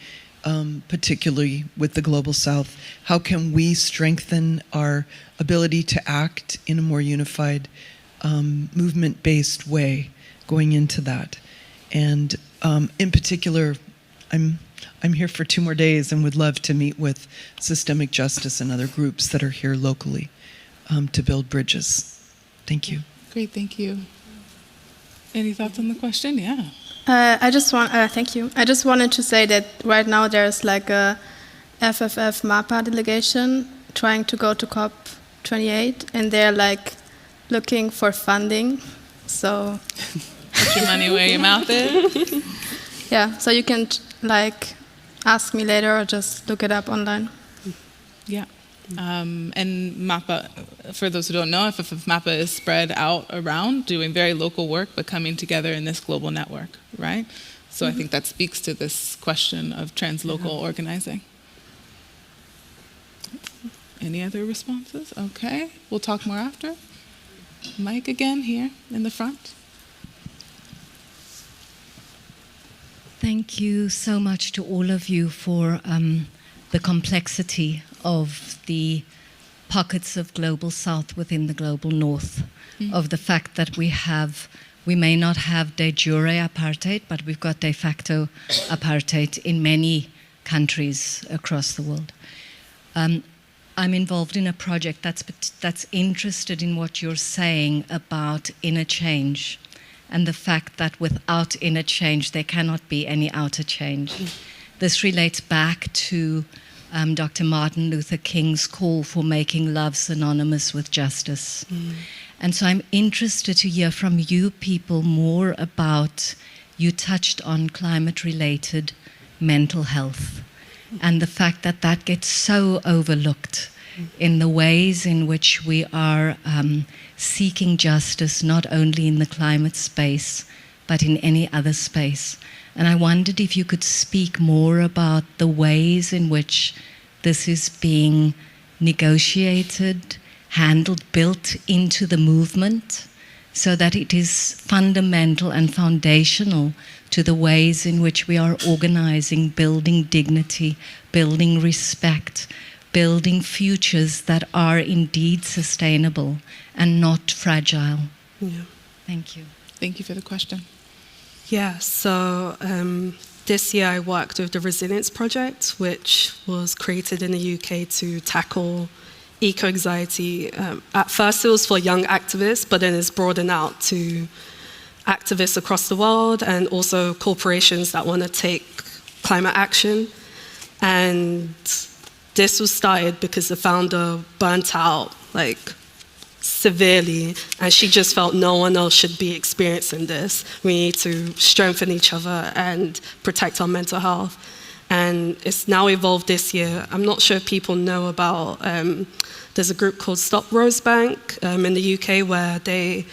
particularly with the Global South. How can we strengthen our ability to act in a more unified, movement-based way going into that? And in particular, I'm here for 2 more days and would love to meet with Systemic Justice and other groups that are here locally to build bridges. Thank you. Great, thank you. Any thoughts on the question? Yeah. Thank you. I just wanted to say that right now there's like a FFF MAPA delegation trying to go to COP28, and they're like looking for funding. So put your money where your mouth is. Yeah, so you can like ask me later or just look it up online. Yeah. And MAPA, for those who don't know, FFF MAPA is spread out around, doing very local work, but coming together in this global network, right? So I think that speaks to this question of translocal organizing. Any other responses? Okay, we'll talk more after. Mike again here in the front. Thank you so much to all of you for the complexity of the pockets of global south within the global north, of the fact that we may not have de jure apartheid, but we've got de facto apartheid in many countries across the world. I'm involved in a project that's interested in what you're saying about inner change and the fact that without inner change, there cannot be any outer change. This relates back to Dr. Martin Luther King's call for making love synonymous with justice. And so I'm interested to hear from you people more about, you touched on climate-related mental health and the fact that that gets so overlooked in the ways in which we are seeking justice, not only in the climate space, but in any other space. And I wondered if you could speak more about the ways in which this is being negotiated, handled, built into the movement, so that it is fundamental and foundational to the ways in which we are organizing, building dignity, building respect, building futures that are indeed sustainable and not fragile. Yeah. Thank you. Thank you for the question. Yeah, so this year I worked with the Resilience Project, which was created in the UK to tackle eco-anxiety. At first it was for young activists, but then it's broadened out to activists across the world and also corporations that want to take climate action. And this was started because the founder burnt out, like, severely, and she just felt no one else should be experiencing this. We need to strengthen each other and protect our mental health. And it's now evolved this year. I'm not sure if people know about, there's a group called Stop Rosebank in the UK where they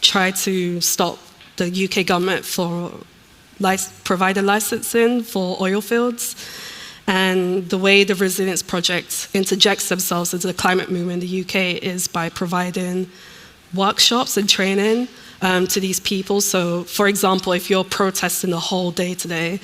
try to stop the UK government for provider licensing for oil fields. And the way the Resilience Project interjects themselves into the climate movement in the UK is by providing workshops and training to these people. So, for example, if you're protesting the whole day today,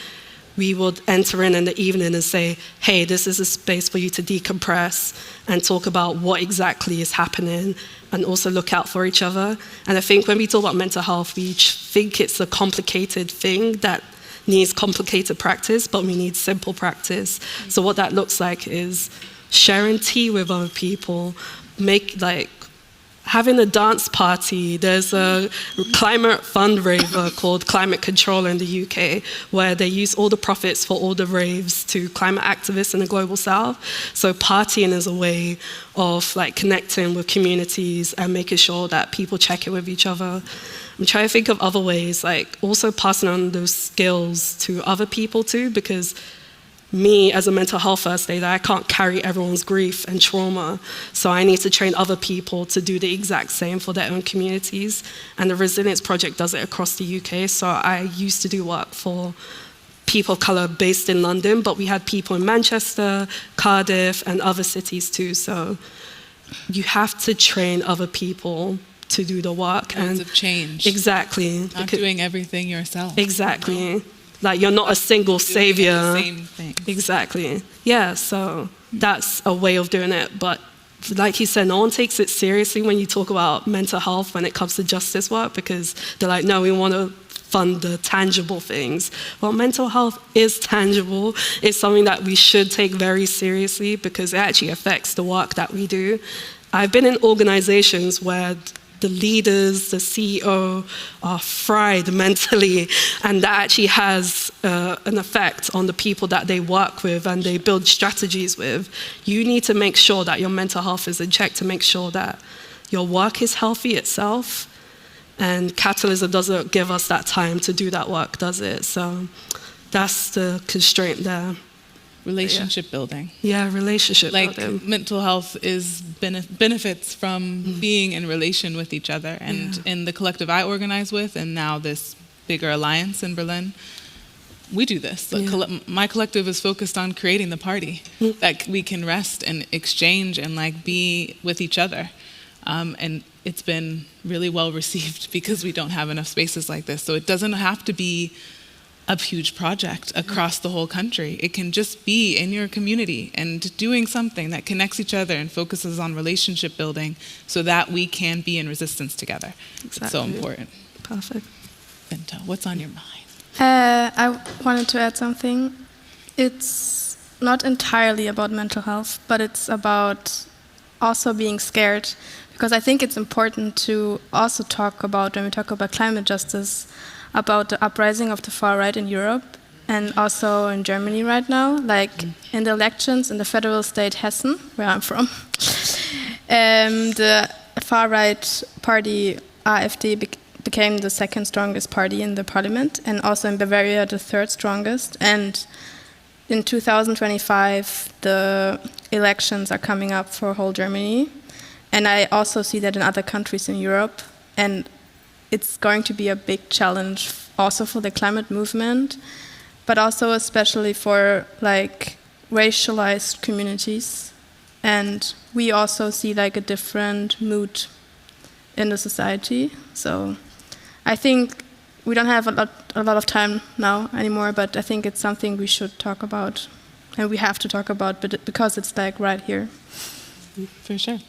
we would enter in the evening and say, hey, this is a space for you to decompress and talk about what exactly is happening and also look out for each other. And I think when we talk about mental health, we think it's a complicated thing that needs complicated practice, but we need simple practice. So what that looks like is sharing tea with other people, having a dance party. There's a climate fundraiser called Climate Control in the UK, where they use all the profits for all the raves to climate activists in the global south. So partying is a way of connecting with communities and making sure that people check in with each other. I'm trying to think of other ways, also passing on those skills to other people too, because me as a mental health first aider, I can't carry everyone's grief and trauma. So I need to train other people to do the exact same for their own communities. And the Resilience Project does it across the UK. So I used to do work for people of colour based in London, but we had people in Manchester, Cardiff, and other cities too. So you have to train other people to do the work. Kinds of change. Exactly. Not doing everything yourself. Exactly. You know? You're not a single savior. The same thing. Exactly. Yeah, so that's a way of doing it. But like you said, no one takes it seriously when you talk about mental health when it comes to justice work, because they're like, no, we want to fund the tangible things. Well, mental health is tangible. It's something that we should take very seriously because it actually affects the work that we do. I've been in organizations where the leaders, the CEO are fried mentally, and that actually has an effect on the people that they work with and they build strategies with. You need to make sure that your mental health is in check to make sure that your work is healthy itself, and capitalism doesn't give us that time to do that work, does it? So that's the constraint there. Relationship building. Yeah, relationship building. Mental health is benefits from being in relation with each other. And in the collective I organize with, and now this bigger alliance in Berlin, we do this. My collective is focused on creating the party that we can rest and exchange and be with each other. And it's been really well received because we don't have enough spaces like this. So it doesn't have to be a huge project across the whole country. It can just be in your community and doing something that connects each other and focuses on relationship building so that we can be in resistance together. Exactly. It's so important. Perfect. Bente, what's on your mind? I wanted to add something. not entirely about mental health, but it's about also being scared. Because I think it's important to also talk about, when we talk about climate justice, about the uprising of the far right in Europe and also in Germany right now. Like in the elections in the federal state Hessen, where I'm from, the far right party AfD became the second strongest party in the parliament, and also in Bavaria the third strongest. And in 2025 the elections are coming up for whole Germany, and I also see that in other countries in Europe, and it's going to be a big challenge also for the climate movement, but also especially for like racialized communities. And we also see like a different mood in the society. So I think we don't have a lot of time now anymore, but I think it's something we should talk about, and we have to talk about, but because it's like right here. For sure.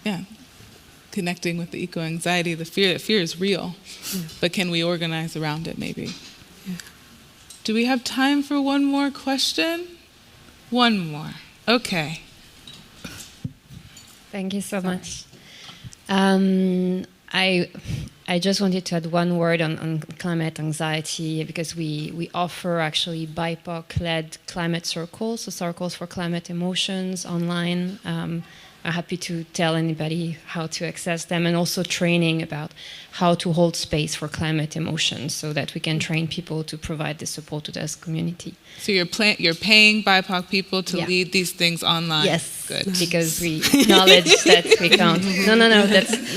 Yeah. Connecting with the eco-anxiety, the fear is real, but can we organize around it maybe? Yeah. Do we have time for one more question? One more. Okay. Thank you so much. I just wanted to add one word on climate anxiety, because we offer actually BIPOC-led climate circles, so circles for climate emotions online. I'm happy to tell anybody how to access them, and also training about how to hold space for climate emotions so that we can train people to provide the support to this community. So you're paying BIPOC people to lead these things online? Yes, good. Because we acknowledge that we can't.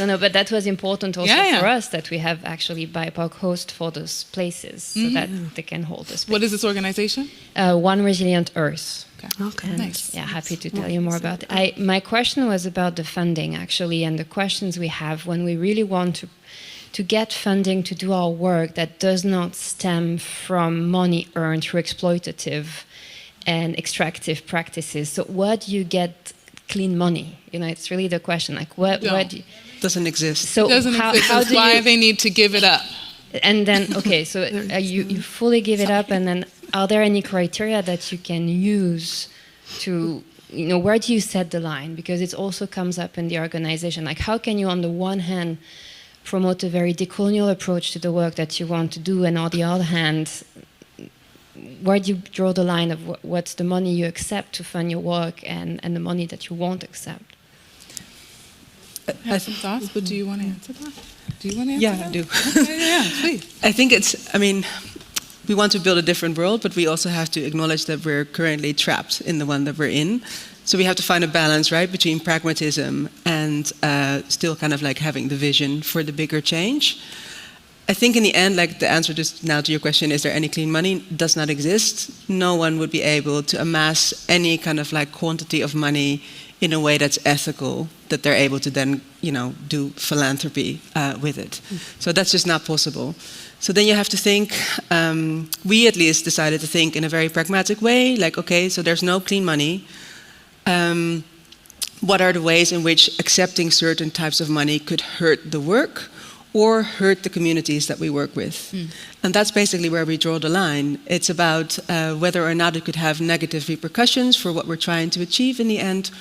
No, but that was important also for us, that we have actually BIPOC host for those places so that they can hold the space. What is this organization? One Resilient Earth. Okay. And Nice. Yeah, happy to tell you more about it. My question was about the funding, actually, and the questions we have when we really want to get funding to do our work that does not stem from money earned through exploitative and extractive practices. So where do you get clean money? It's really the question. Like, where do you... Doesn't exist. So doesn't exist. How That's do why you... they need to give it up. And then, okay, so you fully give it up, and then are there any criteria that you can use to, where do you set the line? Because it also comes up in the organization. Like, how can you, on the one hand, promote a very decolonial approach to the work that you want to do, and on the other hand, where do you draw the line of what's the money you accept to fund your work and the money that you won't accept? I have some thoughts, but do you want to answer that? Yeah, I do. Yeah, please. I think we want to build a different world, but we also have to acknowledge that we're currently trapped in the one that we're in. So we have to find a balance, right, between pragmatism and still kind of like having the vision for the bigger change. I think in the end, like the answer just now to your question, is there any clean money, does not exist. No one would be able to amass any kind of like quantity of money in a way that's ethical, that they're able to then, do philanthropy with it. So that's just not possible. So then you have to think, we at least decided to think in a very pragmatic way, like, okay, so there's no clean money. What are the ways in which accepting certain types of money could hurt the work or hurt the communities that we work with? And that's basically where we draw the line. It's about whether or not it could have negative repercussions for what we're trying to achieve in the end,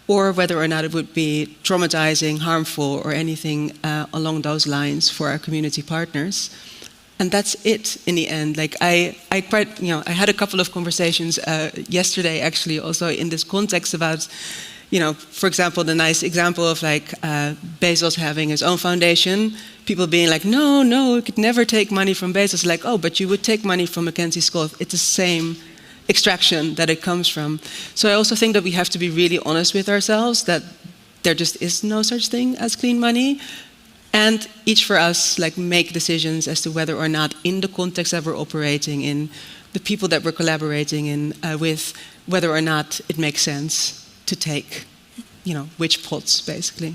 or whether or not it would be traumatizing, harmful, or anything along those lines for our community partners. And that's it in the end. Like I had a couple of conversations yesterday, actually, also in this context about, for example, the nice example of like Bezos having his own foundation. People being like, no, we could never take money from Bezos. Like, oh, but you would take money from Mackenzie Scott. It's the same extraction that it comes from. So I also think that we have to be really honest with ourselves that there just is no such thing as clean money. And each for us, like, make decisions as to whether or not, in the context that we're operating in, the people that we're collaborating in with, whether or not it makes sense to take, which pots, basically.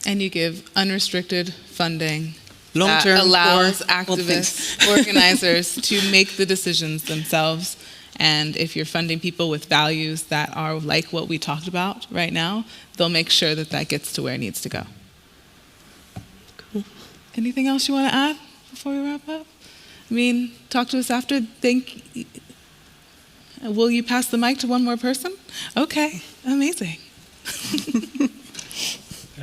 And you give unrestricted funding long-term that allows activists, organizers to make the decisions themselves. And if you're funding people with values that are like what we talked about right now, they'll make sure that that gets to where it needs to go. Anything else you want to add before we wrap up? Talk to us after. Will you pass the mic to one more person? Okay, amazing.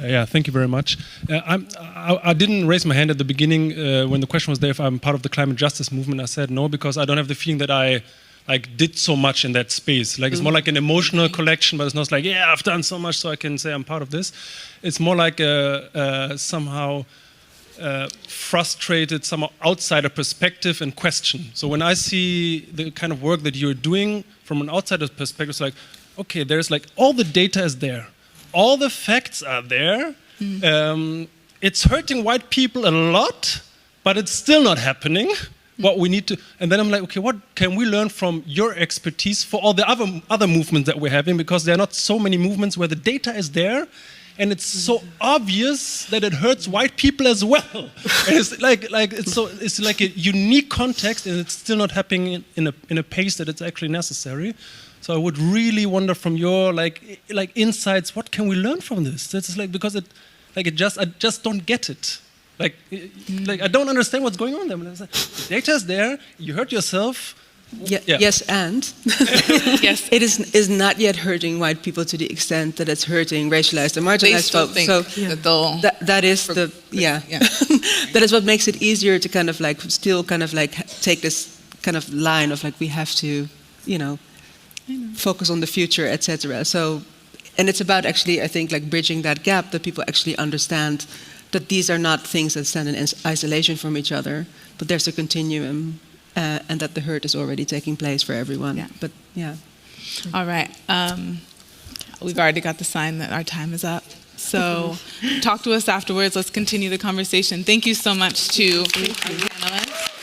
Yeah, thank you very much. I didn't raise my hand at the beginning when the question was there if I'm part of the climate justice movement. I said no because I don't have the feeling that I did so much in that space. Like it's more like an emotional collection, but it's not like I've done so much so I can say I'm part of this. It's more like somehow frustrated, somehow outsider perspective and question. So when I see the kind of work that you're doing from an outsider perspective, it's like, okay, there's like all the data is there. All the facts are there. It's hurting white people a lot, but it's still not happening. What we need to, and then I'm like, okay, what can we learn from your expertise for all the other movements that we're having? Because there are not so many movements where the data is there, and it's so obvious that it hurts white people as well. And it's like a unique context, and it's still not happening in a pace that it's actually necessary. So I would really wonder from your like insights, what can we learn from this? It's like because I just don't get it. Like I don't understand what's going on there. The data is there. You hurt yourself. Yeah. Yes, and Yes, it is not yet hurting white people to the extent that it's hurting racialized and marginalized folks. That is that is what makes it easier to kind of like still kind of like take this kind of line of like we have to, focus on the future, etc. So, and it's about actually, I think, like bridging that gap that people actually understand that these are not things that stand in isolation from each other, but there's a continuum, and that the hurt is already taking place for everyone. Yeah. But yeah. All right. We've already got the sign that our time is up. So talk to us afterwards. Let's continue the conversation. Thank you so much to our panelists.